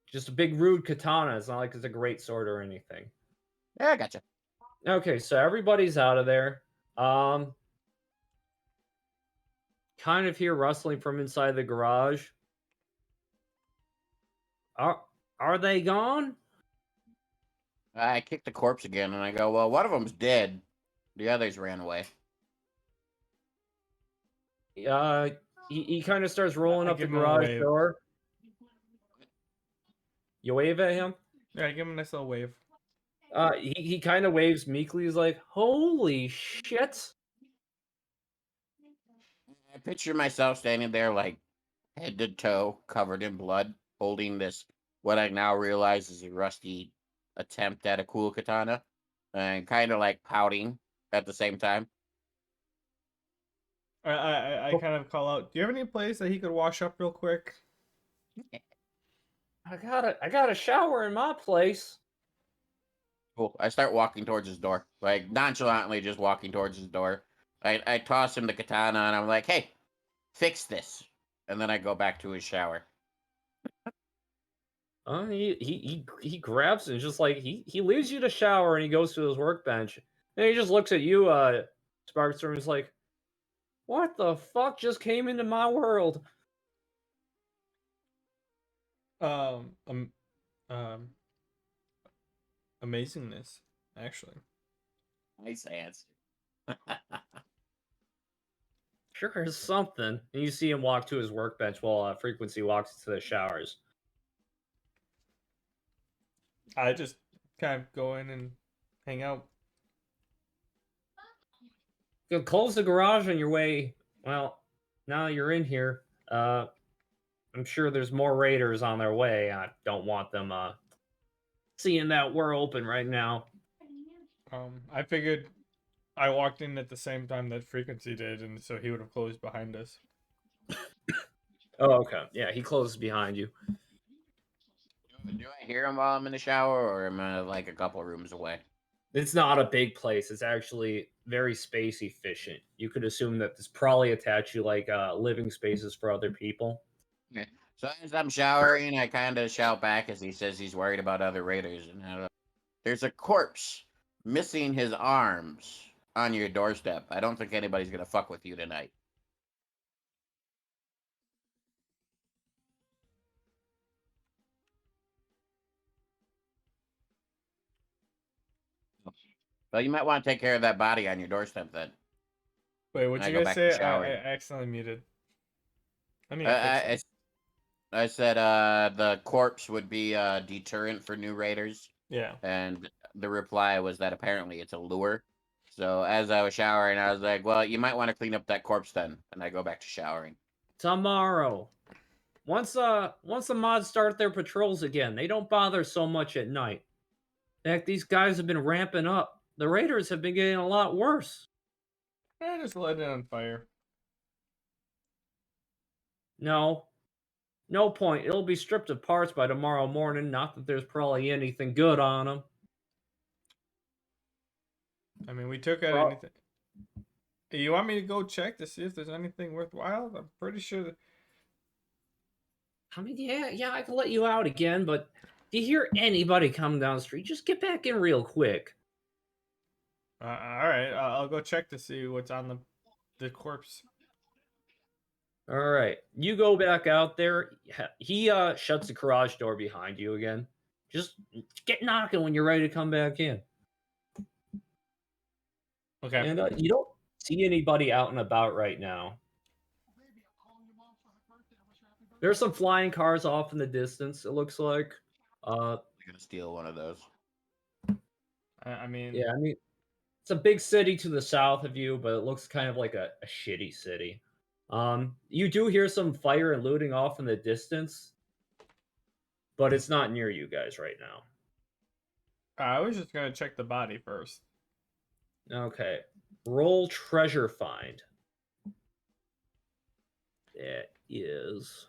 B: Just a big rude katana. It's not like it's a great sword or anything.
C: Yeah, I gotcha.
B: Okay, so everybody's out of there. Kind of hear rustling from inside the garage. Are they gone?
C: I kick the corpse again, and I go, "Well, one of them's dead. The others ran away."
B: He kind of starts rolling
A: I
B: up the
A: give him a
B: garage
A: wave.
B: door. You wave at him.
A: Yeah, give him a nice little wave.
B: He kind of waves meekly. He's like, "Holy shit!"
C: I picture myself standing there, like head to toe, covered in blood, holding this what I now realize is a rusty attempt at a cool katana, and kind of like pouting at the same time.
A: I kind of call out. Do you have any place that he could wash up real quick?
B: I got a shower in my place.
C: Cool. I start walking towards his door, like nonchalantly, just walking towards his door. I toss him the katana, and I'm like, "Hey, fix this," and then I go back to his shower.
B: He grabs it and just like he leaves you to shower and he goes to his workbench and he just looks at you, Sparkstorm, and is like, "What the fuck just came into my world?"
A: Um, um, um, amazingness, actually.
C: Nice answer.
B: Sure is something. And you see him walk to his workbench while Frequency walks to the showers.
A: I just kind of go in and hang out.
B: You close the garage on your way. Well, now you're in here. I'm sure there's more raiders on their way. I don't want them seeing that we're open right now.
A: I figured I walked in at the same time that Frequency did, and so he would have closed behind us.
B: Oh, okay. Yeah, he closes behind you.
C: Do I hear him while I'm in the shower, or am I like a couple rooms away?
B: It's not a big place. It's actually very space efficient. You could assume that this probably attach you like living spaces for other people.
C: Okay. So as I'm showering, I kind of shout back as he says he's worried about other raiders, and there's a corpse missing his arms on your doorstep. I don't think anybody's gonna fuck with you tonight. Well, you might want to take care of that body on your doorstep then.
A: Wait, what'd
C: I
A: you
C: go
A: guys
C: back
A: say?
C: to
A: I
C: showering.
A: accidentally muted. I need
C: Uh,
A: to fix that.
C: I said the corpse would be a deterrent for new raiders,
A: Yeah.
C: and the reply was that apparently it's a lure. So as I was showering, I was like, "Well, you might want to clean up that corpse then," and I go back to showering.
B: Tomorrow. Once the mods start their patrols again, they don't bother so much at night. In fact, these guys have been ramping up. The raiders have been getting a lot worse.
A: Just let it on fire.
B: No. No point. It'll be stripped of parts by tomorrow morning. Not that there's probably anything good on them.
A: I mean, we took out anything. You want me to go check to see if there's anything worthwhile? I'm pretty sure.
B: I mean, yeah, I can let you out again, but if you hear anybody coming down the street, just get back in real quick.
A: All right, I'll go check to see what's on the corpse.
B: All right, you go back out there. He shuts the garage door behind you again. Just get knocking when you're ready to come back in.
A: Okay.
B: And you don't see anybody out and about right now. There's some flying cars off in the distance, it looks like.
C: We're gonna steal one of those.
A: I mean,
B: Yeah, I mean, it's a big city to the south of you, but it looks kind of like a shitty city. You do hear some fire and looting off in the distance, but it's not near you guys right now.
A: I was just gonna check the body first.
B: Okay. Roll treasure find. That is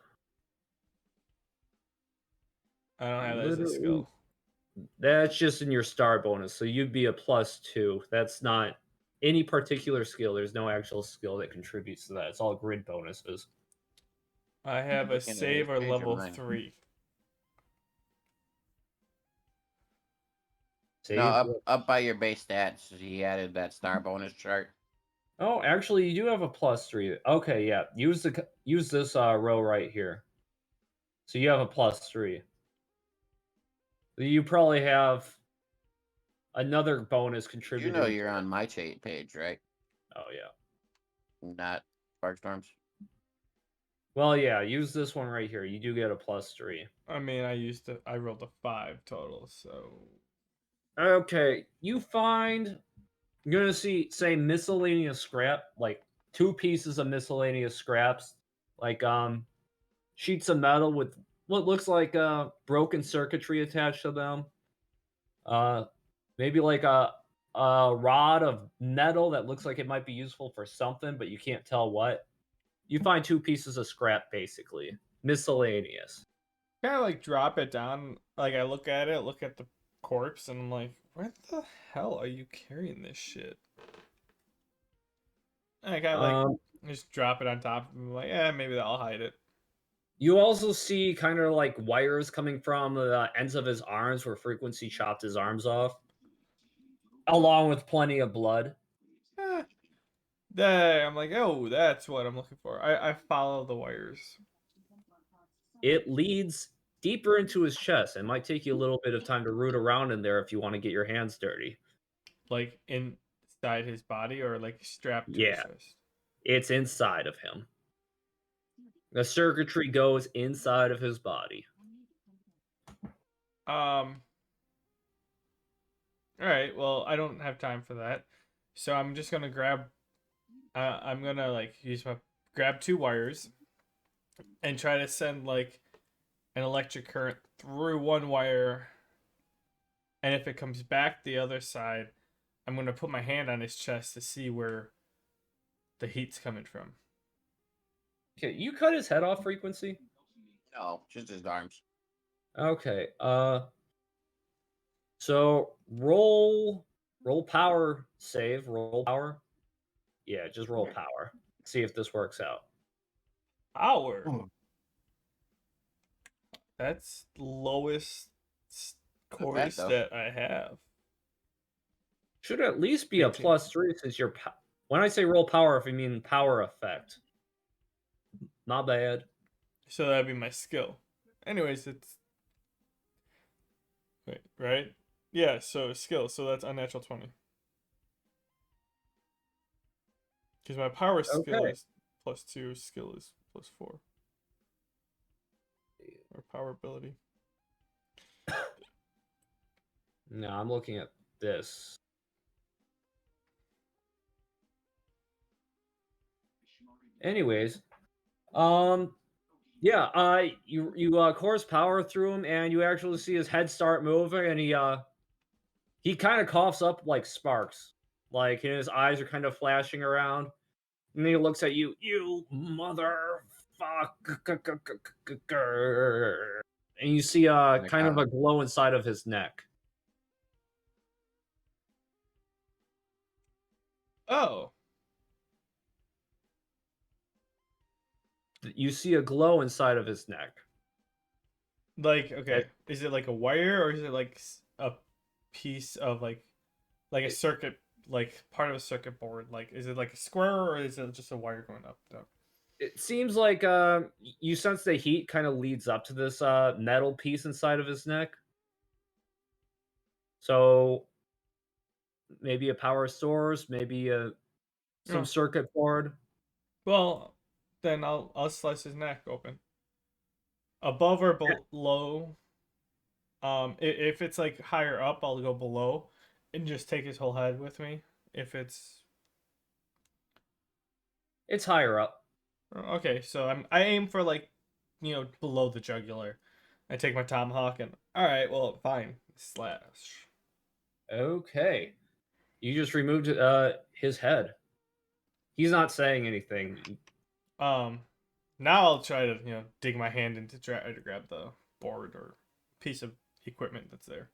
A: I don't have that as a
B: literally
A: skill.
B: that's just in your star bonus, so you'd be a +2. That's not any particular skill. There's no actual skill that contributes to that. It's all grid bonuses.
A: I have a
C: Looking at
A: save
C: his
A: or
C: page of
A: level
C: mine.
A: 3.
B: Save.
C: No, up by your base stats, he added that star bonus chart.
B: Oh, actually, you do have a +3. Okay, yeah. Use this row right here. So you have a +3. You probably have another bonus
C: You
B: contributed.
C: know you're on my page, right?
B: Oh yeah.
C: Not Sparkstorms.
B: Well, yeah. Use this one right here. You do get a +3.
A: I mean, I rolled a 5 total, so
B: Okay, you find you're gonna say miscellaneous scrap, like 2 pieces of miscellaneous scraps, like sheets of metal with what looks like broken circuitry attached to them. Maybe like a rod of metal that looks like it might be useful for something, but you can't tell what. You find 2 pieces of scrap, basically miscellaneous.
A: kind of like drop it down. Like I look at it, look at the corpse, and I'm like, where the hell are you carrying this shit? And I kind of like
B: Um,
A: just drop it on top of him, like, yeah, maybe that'll hide it.
B: you also see kind of like wires coming from the ends of his arms where Frequency chopped his arms off, along with plenty of blood.
A: Eh. There, I'm like, oh, that's what I'm looking for. I follow the wires.
B: It leads deeper into his chest. It might take you a little bit of time to root around in there if you want to get your hands dirty.
A: Like inside his body or like strapped to his
B: Yeah,
A: chest.
B: it's inside of him. The circuitry goes inside of his body.
A: All right, well, I don't have time for that. So I'm just going to grab I'm going to like grab 2 wires and try to send like an electric current through one wire, and if it comes back the other side, I'm going to put my hand on his chest to see where the heat's coming from.
B: Okay, you cut his head off, Frequency?
C: No, just his arms.
B: Okay. So roll power save, roll power. Yeah, just roll power. See if this works out.
A: Power. That's the lowest core
C: though.
A: stat I have.
B: Should at least be a
A: 18.
B: +3 since you're. When I say roll power, if I mean power effect. Not bad.
A: So that'd be my skill. Anyways, it's wait, right? Yeah, so skill. So that's unnatural 20. Because my power skill
B: Okay.
A: is +2, skill is +4. Or power ability.
B: No, I'm looking at this. Anyways, yeah, you course power through him, and you actually see his head start moving, and he kind of coughs up like sparks, like his eyes are kind of flashing around, and then he looks at you, you motherfucker, and you see kind of a glow inside of his neck.
A: Oh.
B: You see a glow inside of his neck.
A: Like, okay, is it like a wire or is it like a piece of like a circuit, like part of a circuit board? Like, is it like a square or is it just a wire going up? Down?
B: It seems like you sense the heat kind of leads up to this metal piece inside of his neck. So maybe a power source, maybe some
A: Oh,
B: circuit board.
A: well, then I'll slice his neck open, above or
B: Yeah.
A: below. If it's like higher up, I'll go below, and just take his whole head with me. If it's
B: It's higher up.
A: okay, so I aim for like, below the jugular. I take my tomahawk and all right, well, fine, slash.
B: Okay. You just removed his head. He's not saying anything.
A: Um, Now I'll try to dig my hand in to try to grab the board or piece of equipment that's there.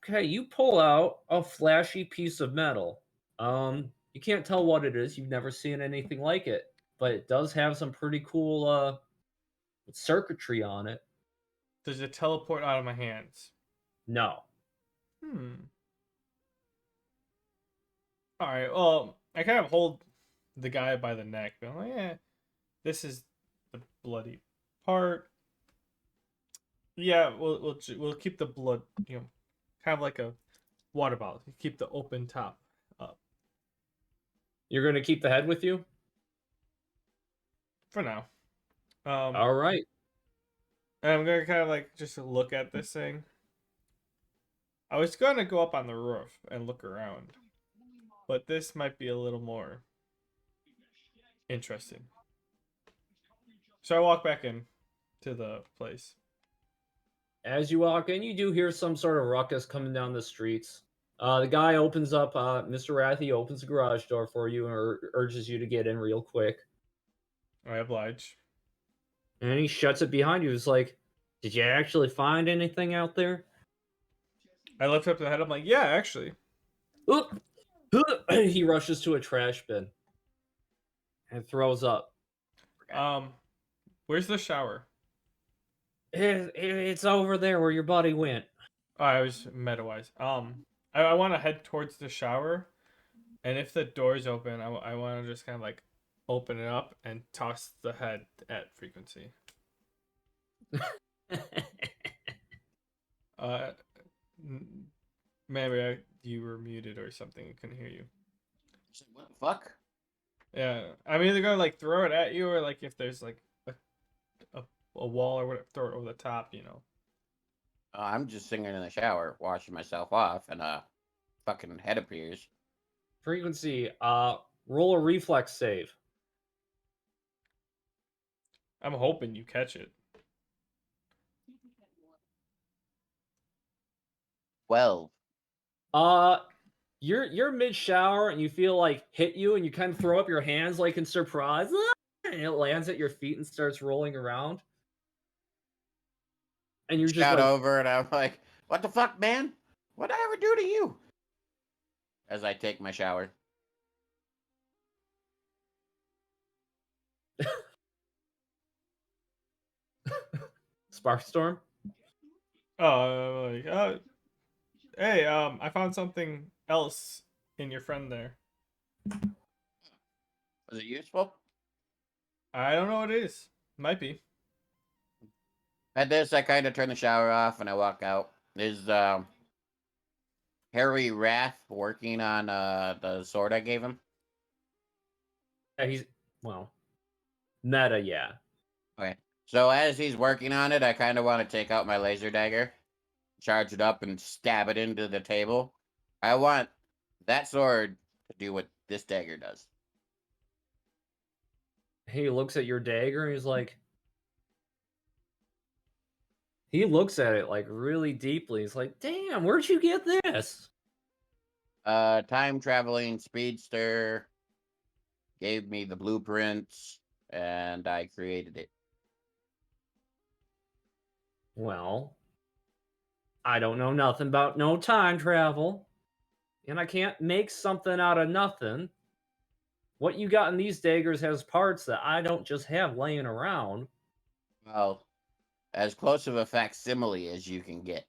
B: Okay, you pull out a flashy piece of metal. You can't tell what it is. You've never seen anything like it, but it does have some pretty cool circuitry on it.
A: Does it teleport out of my hands?
B: No.
A: Hmm. All right. Well, I kind of hold the guy by the neck, but I'm like, this is the bloody part. Yeah, we'll keep the blood, kind of like a water bottle. Keep the open top up
B: You're going to keep the head with you?
A: for now.
B: All right.
A: And I'm gonna kind of like just look at this thing. I was gonna go up on the roof and look around, but this might be a little more interesting. So I walk back in to the place.
B: As you walk in, you do hear some sort of ruckus coming down the streets. The guy opens up, Mr. Rathy opens the garage door for you and urges you to get in real quick.
A: I oblige.
B: And he shuts it behind you. He's like, "Did you actually find anything out there?"
A: I lift up the head. I'm like, yeah, actually.
B: He rushes to a trash bin and throws up.
A: Where's the shower?
B: It's over there where your buddy went.
A: Oh, I was meta-wise. I want to head towards the shower, and if the door's open, I want to just kind of like open it up and toss the head at frequency. Uh, Maybe you were muted or something. I couldn't hear you.
C: What the fuck?
A: Yeah, I'm either gonna like throw it at you or like if there's like a wall or whatever, throw it over the top.
C: I'm just sitting in the shower, washing myself off, and fucking head appears.
B: Frequency, roll a reflex save.
A: I'm hoping you catch it.
C: 12.
B: You're mid shower and you feel like hit you and you kind of throw up your hands like in surprise, and it lands at your feet and starts rolling around. And you're just
C: Shout
B: like,
C: over, and I'm like, "What the fuck, man? What did I ever do to you?" As I take my shower.
B: Sparkstorm.
A: Hey, I found something else in your friend there.
C: Was it useful?
A: I don't know what it is. Might be.
C: At this, I kind of turn the shower off and I walk out. Is Harry Wrath working on the sword I gave him?
B: Yeah, meta, yeah.
C: Okay. So as he's working on it, I kind of want to take out my laser dagger, charge it up, and stab it into the table. I want that sword to do what this dagger does.
B: He looks at your dagger and he's like, he looks at it like really deeply. He's like, "Damn, where'd you get this?"
C: Time traveling speedster gave me the blueprints, and I created it.
B: Well, I don't know nothing about no time travel, and I can't make something out of nothing. What you got in these daggers has parts that I don't just have laying around.
C: Well, as close of a facsimile as you can get.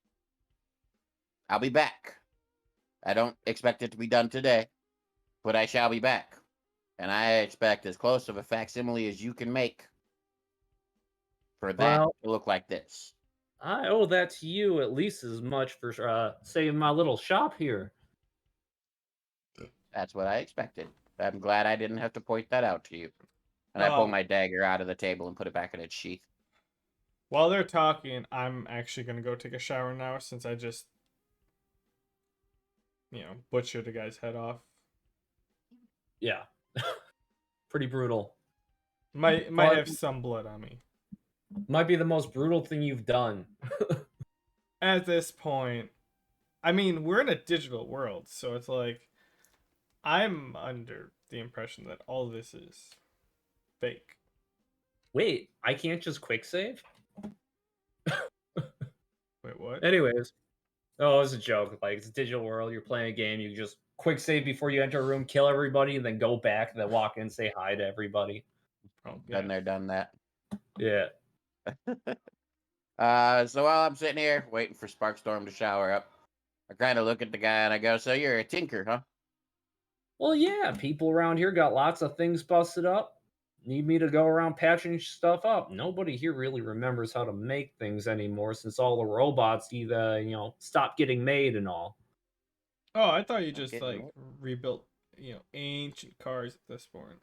C: I'll be back. I don't expect it to be done today, but I shall be back. And I expect as close of a facsimile as you can make for that
B: Well,
C: to look like this.
B: I owe that to you at least as much for saving my little shop here.
C: That's what I expected. I'm glad I didn't have to point that out to you. And I pull my dagger out of the table and put it back in its sheath.
A: While they're talking, I'm actually gonna go take a shower now since I just, butchered a guy's head off.
B: Yeah. Pretty brutal.
A: Might
B: But-
A: have some blood on me.
B: Might be the most brutal thing you've done.
A: At this point, I mean, we're in a digital world, so it's like I'm under the impression that all this is fake.
B: Wait, I can't just quick save?
A: Wait, what?
B: Anyways. Oh, it's a joke. Like, it's a digital world. You're playing a game. You just quick save before you enter a room, kill everybody, and then go back and then walk in and say hi to everybody.
A: Oh,
C: Been there, done that.
B: Yeah.
C: So while I'm sitting here waiting for Sparkstorm to shower up, I kind of look at the guy and I go, "So you're a tinker, huh?"
B: Well, yeah, people around here got lots of things busted up. Need me to go around patching stuff up. Nobody here really remembers how to make things anymore since all the robots either, stop getting made and all.
A: Oh, I thought you just
C: Okay,
A: like
C: what?
A: rebuilt, ancient cars at this point.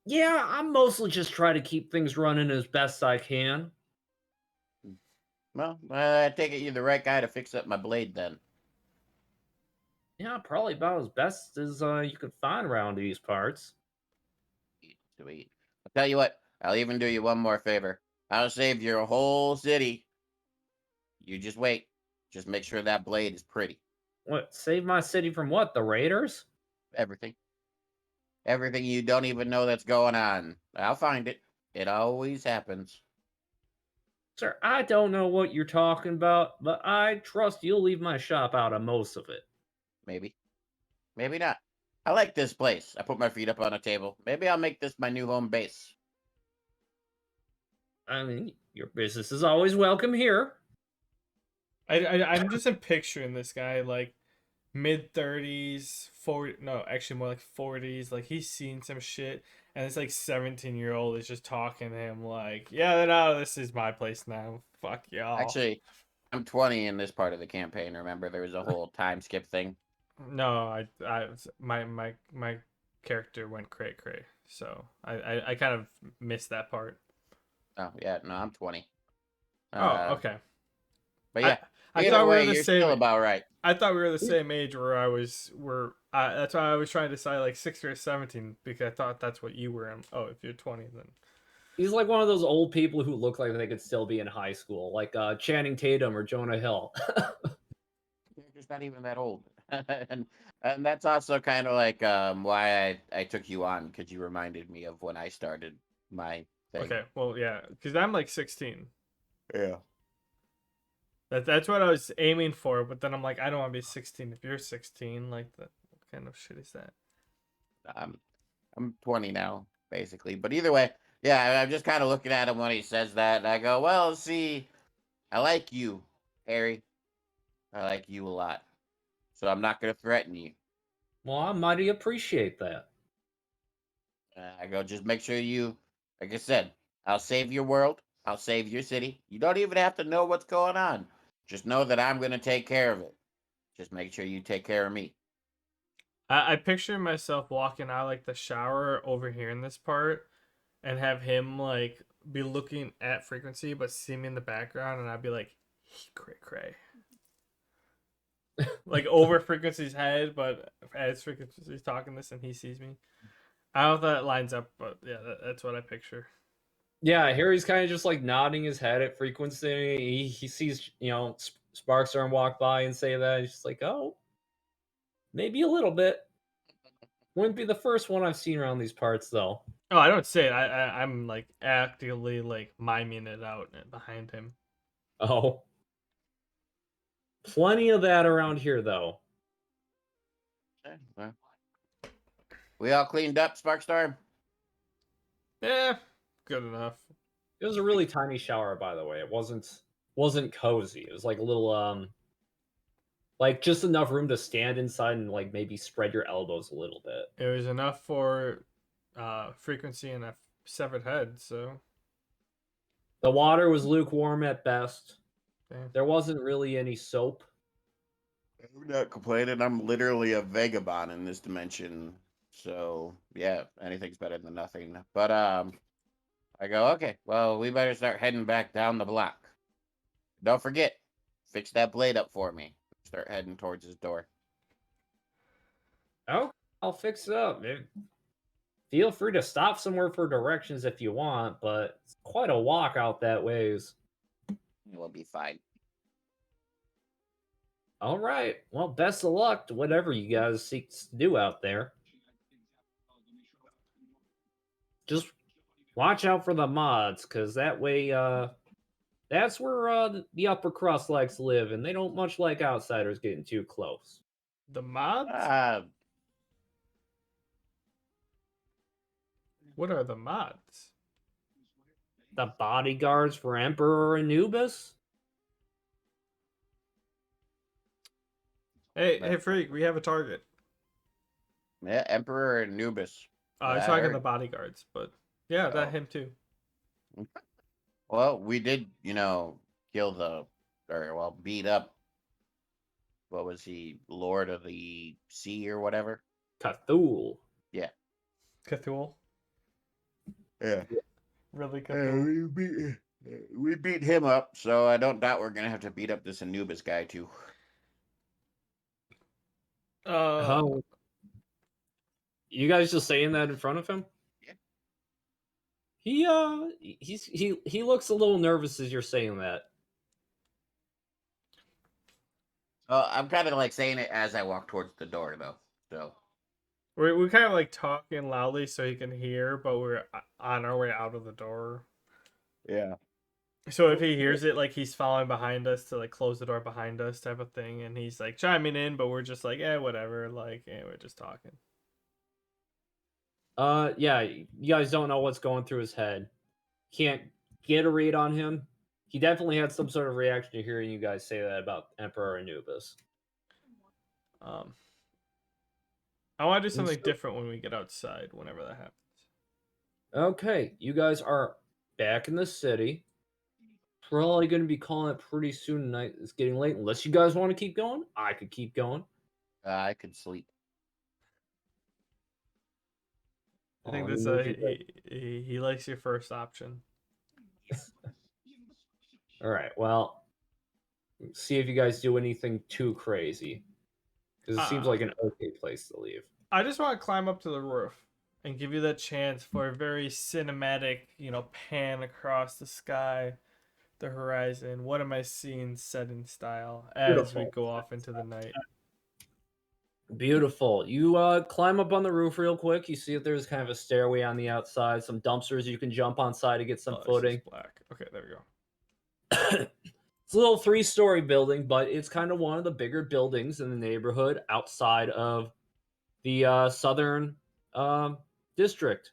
B: Yeah, I'm mostly just trying to keep things running as best I can.
C: Well, I take it you're the right guy to fix up my blade then.
B: Yeah, probably about as best as you could find around these parts.
C: Sweet. I'll tell you what, I'll even do you one more favor. I'll save your whole city. You just wait. Just make sure that blade is pretty.
B: What, save my city from what? The Raiders?
C: Everything. Everything you don't even know that's going on. I'll find it. It always happens.
B: Sir, I don't know what you're talking about, but I trust you'll leave my shop out of most of it.
C: Maybe. Maybe not. I like this place. I put my feet up on a table. Maybe I'll make this my new home base.
B: I mean, your business is always welcome here.
A: I'm just picturing this guy like mid-30s, 40, no, actually more like 40s. Like he's seen some shit, and this like 17-year-old is just talking to him like, "Yeah, no, this is my place now. Fuck y'all."
C: Actually, I'm 20 in this part of the campaign. Remember, there was a whole time skip thing.
A: No, my character went cray cray, so I kind of missed that part.
C: Oh yeah, no, I'm 20.
A: Oh, okay.
C: But yeah,
A: I
C: either
A: thought we
C: way,
A: were the
C: you're
A: same.
C: still about right.
A: I thought we were the same age where that's why I was trying to decide like 16 or 17 because I thought that's what you were in. Oh, if you're 20 then.
B: He's like one of those old people who look like they could still be in high school, like Channing Tatum or Jonah Hill.
C: You're just not even that old. and that's also kind of like why I took you on, because you reminded me of when I started my thing.
A: Okay, well, yeah, because I'm like 16.
C: Yeah.
A: That's what I was aiming for, but then I'm like, I don't want to be 16 if you're 16. Like, what kind of shit is that?
C: I'm 20 now, basically. But either way, yeah, I'm just kind of looking at him when he says that, and I go, "Well, see, I like you, Harry. I like you a lot. So I'm not going to threaten you."
B: Well, I mighty appreciate that.
C: I go, "Just make sure you, like I said, I'll save your world. I'll save your city. You don't even have to know what's going on. Just know that I'm going to take care of it. Just make sure you take care of me."
A: I picture myself walking out like the shower over here in this part and have him like be looking at Frequency but see me in the background and I'd be like, cray cray. Like over Frequency's head, but as Frequency's talking this and he sees me. I don't know if that lines up, but yeah, that's what I picture.
B: Yeah, Harry's kind of just like nodding his head at Frequency. He sees, Sparkstorm walk by and say that. He's just like, oh, maybe a little bit. Wouldn't be the first one I've seen around these parts, though.
A: Oh, I don't say it. I'm like actively like miming it out behind him.
B: Oh. Plenty of that around here, though.
C: Okay, well. We all cleaned up, Sparkstorm?
A: Yeah, good enough.
B: It was a really tiny shower, by the way. It wasn't cozy. It was like a little like just enough room to stand inside and like maybe spread your elbows a little bit.
A: It was enough for frequency and a severed head, so
B: The water was lukewarm at best.
A: damn.
B: There wasn't really any soap.
C: I'm not complaining. I'm literally a vagabond in this dimension. So yeah, anything's better than nothing. But I go, okay, well, we better start heading back down the block. Don't forget, fix that blade up for me. Start heading towards his door.
B: Oh, I'll fix it up. Feel free to stop somewhere for directions if you want, but it's quite a walk out that ways.
C: It will be fine.
B: All right. Well, best of luck to whatever you guys seek to do out there. Just watch out for the mods, because that way, that's where the upper crust likes to live, and they don't much like outsiders getting too close.
A: The mods? What are the mods?
B: The bodyguards for Emperor Anubis?
A: Hey, freak! We have a target.
C: Yeah, Emperor Anubis.
A: I was talking the bodyguards, but yeah, that him too.
C: Well, we did, kill beat up. What was he, Lord of the Sea or whatever?
B: Cthulhu.
C: Yeah.
A: Cthulhu.
C: Yeah.
A: Really Cthulhu.
C: We beat him up, so I don't doubt we're gonna have to beat up this Anubis guy too.
B: Oh. You guys just saying that in front of him?
C: Yeah.
B: He looks a little nervous as you're saying that.
C: I'm kind of like saying it as I walk towards the door, though. So
A: we're kind of like talking loudly so he can hear, but we're on our way out of the door.
C: yeah.
A: So if he hears it, like he's following behind us to like close the door behind us, type of thing, and he's like chiming in, but we're just like, whatever, like, we're just talking.
B: Yeah, you guys don't know what's going through his head. Can't get a read on him. He definitely had some sort of reaction to hearing you guys say that about Emperor Anubis.
A: I want to do something different when we get outside, whenever that happens.
B: Okay, you guys are back in the city. Probably going to be calling it pretty soon tonight. It's getting late. Unless you guys want to keep going, I could keep going.
C: I could sleep.
A: I think he likes your first option.
B: All right. Well, see if you guys do anything too crazy, because it seems like an okay place to leave.
A: I just want to climb up to the roof and give you that chance for a very cinematic, pan across the sky, the horizon. What am I seeing set in style as we go off into the night?
B: Beautiful. You climb up on the roof real quick. You see that there's kind of a stairway on the outside, some dumpsters you can jump on side to get some footing.
A: It's black. Okay, there we go.
B: It's a little 3-story building, but it's kind of one of the bigger buildings in the neighborhood outside of the southern district.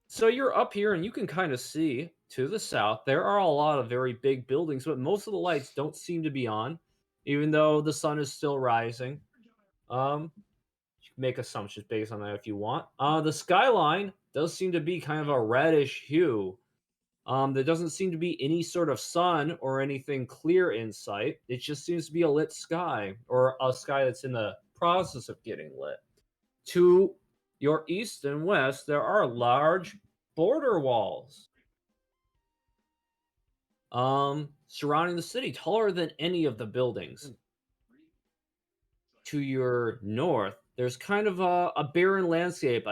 B: So you're up here and you can kind of see to the south. There are a lot of very big buildings, but most of the lights don't seem to be on, even though the sun is still rising. You can make assumptions based on that if you want. The skyline does seem to be kind of a reddish hue. There doesn't seem to be any sort of sun or anything clear in sight. It just seems to be a lit sky, or a sky that's in the process of getting lit. To your east and west, there are large border walls surrounding the city, taller than any of the buildings. To your north, there's kind of a barren landscape,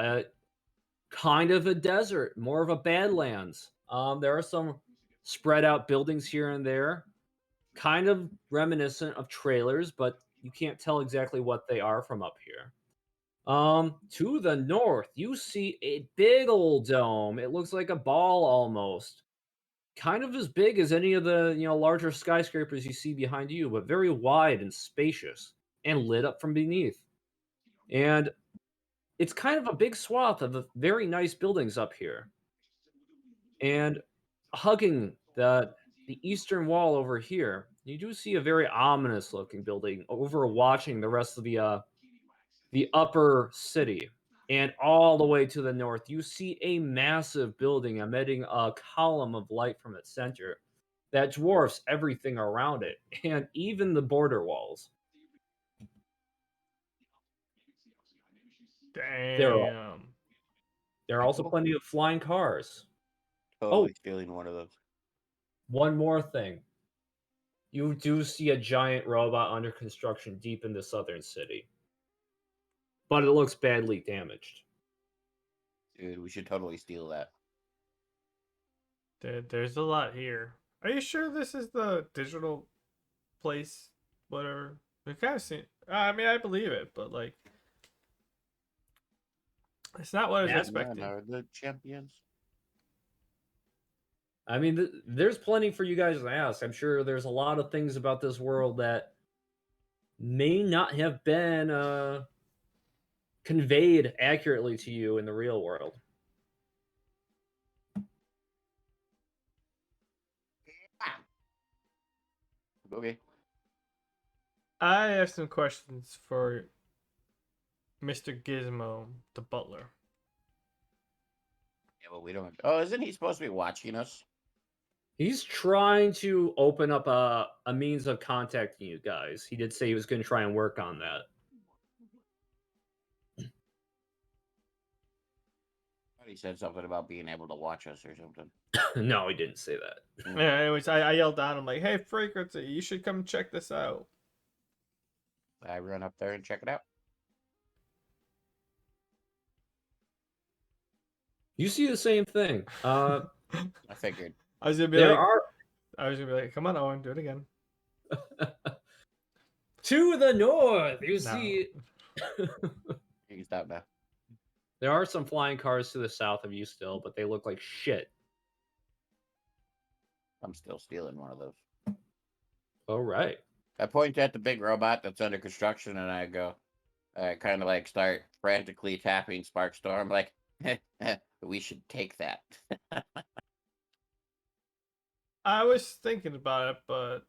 B: kind of a desert, more of a badlands. There are some spread out buildings here and there, kind of reminiscent of trailers, but you can't tell exactly what they are from up here. To the north, you see a big old dome. It looks like a ball almost. Kind of as big as any of the, larger skyscrapers you see behind you, but very wide and spacious and lit up from beneath. And it's kind of a big swath of very nice buildings up here. And hugging the eastern wall over here, you do see a very ominous looking building overwatching the rest of the upper city. And all the way to the north, you see a massive building emitting a column of light from its center that dwarfs everything around it, and even the border walls. There are,
A: Damn.
B: there are also
C: Cool.
B: plenty of flying cars.
C: Totally stealing one of those.
B: One more thing. You do see a giant robot under construction deep in the southern city, but it looks badly damaged.
C: Dude, we should totally steal that.
A: There's a lot here. Are you sure this is the digital place? Whatever. It kind of seems. I mean, I believe it, but like, it's not what I was
B: That's
A: expecting.
C: Are the champions?
B: I mean, there's plenty for you guys to ask. I'm sure there's a lot of things about this world that may not have been conveyed accurately to you in the real world.
C: Okay.
A: I have some questions for Mr. Gizmo, the butler.
C: Yeah, but we don't. Oh, isn't he supposed to be watching us?
B: He's trying to open up a means of contacting you guys. He did say he was going to try and work on that.
C: He said something about being able to watch us or something.
B: No, he didn't say that.
A: Yeah, anyways, I yelled down. I'm like, "Hey, Frequency, you should come check this out."
C: I run up there and check it out.
B: You see the same thing.
C: I figured.
A: I was gonna be
B: There
A: like,
B: are
A: I was gonna be like, "Come on, Owen, do it again."
B: to the north. You
A: No.
B: see,
C: You can stop now.
B: there are some flying cars to the south of you still, but they look like shit.
C: I'm still stealing one of those.
B: All right.
C: I point at the big robot that's under construction and I go, I kind of like start frantically tapping Sparkstorm, like, we should take that.
A: I was thinking about it, but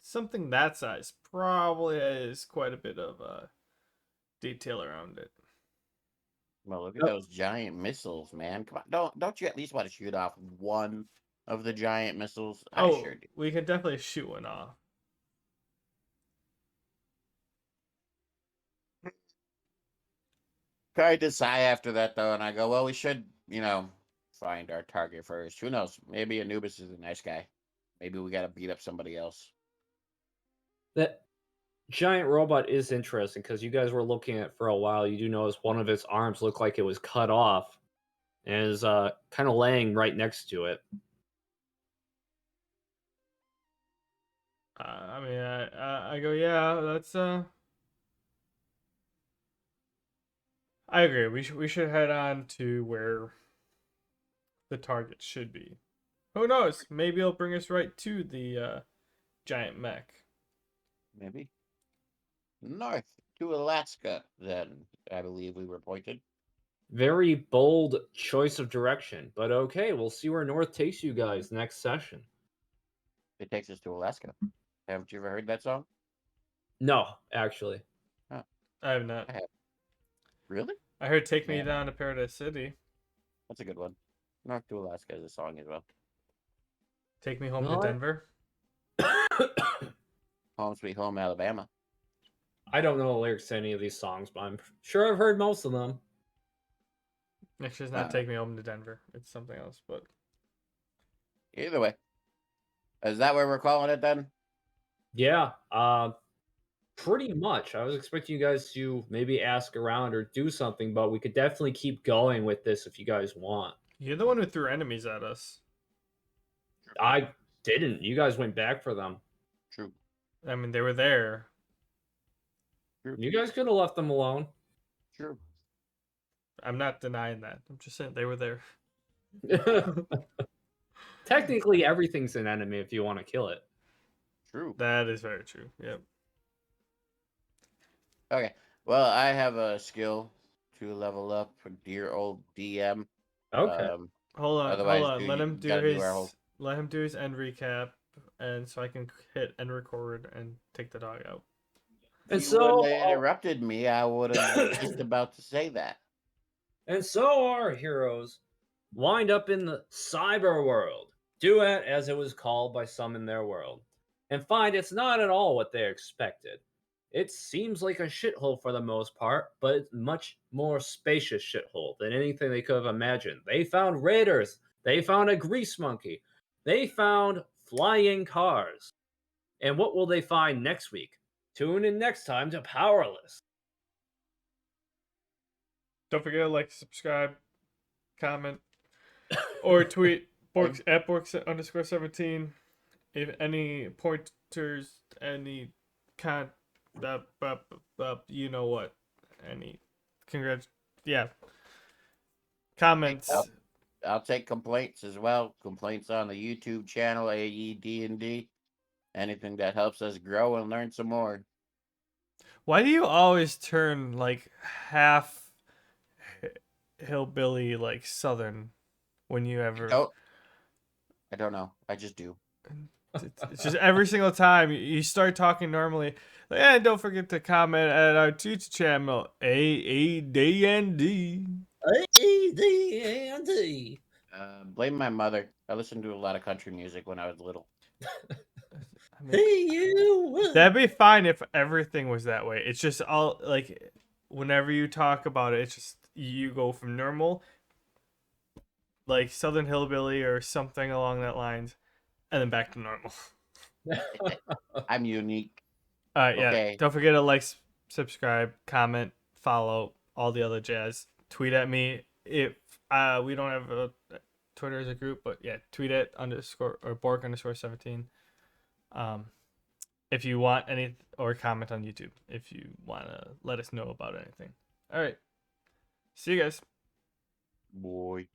A: something that size probably has quite a bit of detail around it.
C: Well, look at those giant missiles, man. Come on, don't you at least want to shoot off one of the giant missiles? I
A: Oh,
C: sure do.
A: we can definitely shoot one off.
C: I decide after that though, and I go, well, we should, find our target first. Who knows? Maybe Anubis is a nice guy. Maybe we gotta beat up somebody else.
B: That giant robot is interesting because you guys were looking at it for a while. You do notice one of its arms looked like it was cut off and is kind of laying right next to it.
A: I mean, I go, yeah, that's I agree. We should head on to where the target should be. Who knows? Maybe it'll bring us right to the giant mech.
C: Maybe. North to Alaska, then, I believe we were pointed.
B: Very bold choice of direction, but okay, we'll see where north takes you guys next session.
C: It takes us to Alaska. Haven't you ever heard that song?
B: No, actually.
A: I have not.
C: I have. Really?
A: I heard "Take Me
C: Yeah.
A: Down to Paradise City."
C: That's a good one. North to Alaska is a song as well.
A: Take Me Home
B: No,
A: to Denver.
C: Home Sweet Home, Alabama.
B: I don't know the lyrics to any of these songs, but I'm sure I've heard most of them.
A: Actually, it's not "Take Me Home to Denver." It's something else, but
C: Either way. Is that where we're calling it then?
B: Yeah, pretty much. I was expecting you guys to maybe ask around or do something, but we could definitely keep going with this if you guys want.
A: you're the one who threw enemies at us.
B: I didn't. You guys went back for them.
C: True.
A: I mean, they were there.
B: You guys could have left them alone.
C: True.
A: I'm not denying that. I'm just saying they were there.
B: Technically, everything's an enemy if you want to kill it.
C: True.
A: That is very true. Yep.
C: Okay. Well, I have a skill to level up for dear old DM.
B: Okay.
A: Hold on.
C: Otherwise,
A: Hold on.
C: dude,
A: Let
C: you
A: him do
C: gotta do
A: his.
C: our whole-
A: let him do his end recap, and so I can hit end record and take the dog out.
B: And
C: If you wouldn't
B: so,
C: have interrupted me, I would have just about to say that.
B: and so our heroes wind up in the cyber world, Duet as it was called by some in their world, and find it's not at all what they expected. It seems like a shithole for the most part, but it's much more spacious shithole than anything they could have imagined. They found raiders, they found a grease monkey, they found flying cars. And what will they find next week? Tune in next time to Powerless.
A: Don't forget to like, subscribe, comment, or tweet Borks at Borks_17. If any pointers, any con, you know what, any congrats, yeah, comments.
C: I'll take complaints as well. Complaints on the YouTube channel, AED&D. Anything that helps us grow and learn some more.
A: Why do you always turn like half hillbilly, like southern, when you ever?
C: I don't know. I just do.
A: It's just every single time you start talking normally. Like, and don't forget to comment at our YouTube channel, AED&D.
B: AED&D.
C: Blame my mother. I listened to a lot of country music when I was little.
A: I mean,
B: Hey, you.
A: that'd be fine if everything was that way. It's just all like whenever you talk about it, it's just you go from normal, like Southern Hillbilly or something along that lines, and then back to normal.
C: I'm unique.
A: Yeah.
C: Okay.
A: Don't forget to like, subscribe, comment, follow, all the other jazz. Tweet at me if we don't have a Twitter as a group, but yeah, tweet at _Bork_17. If you want any, or comment on YouTube if you want to let us know about anything. All right. See you guys.
C: Boy.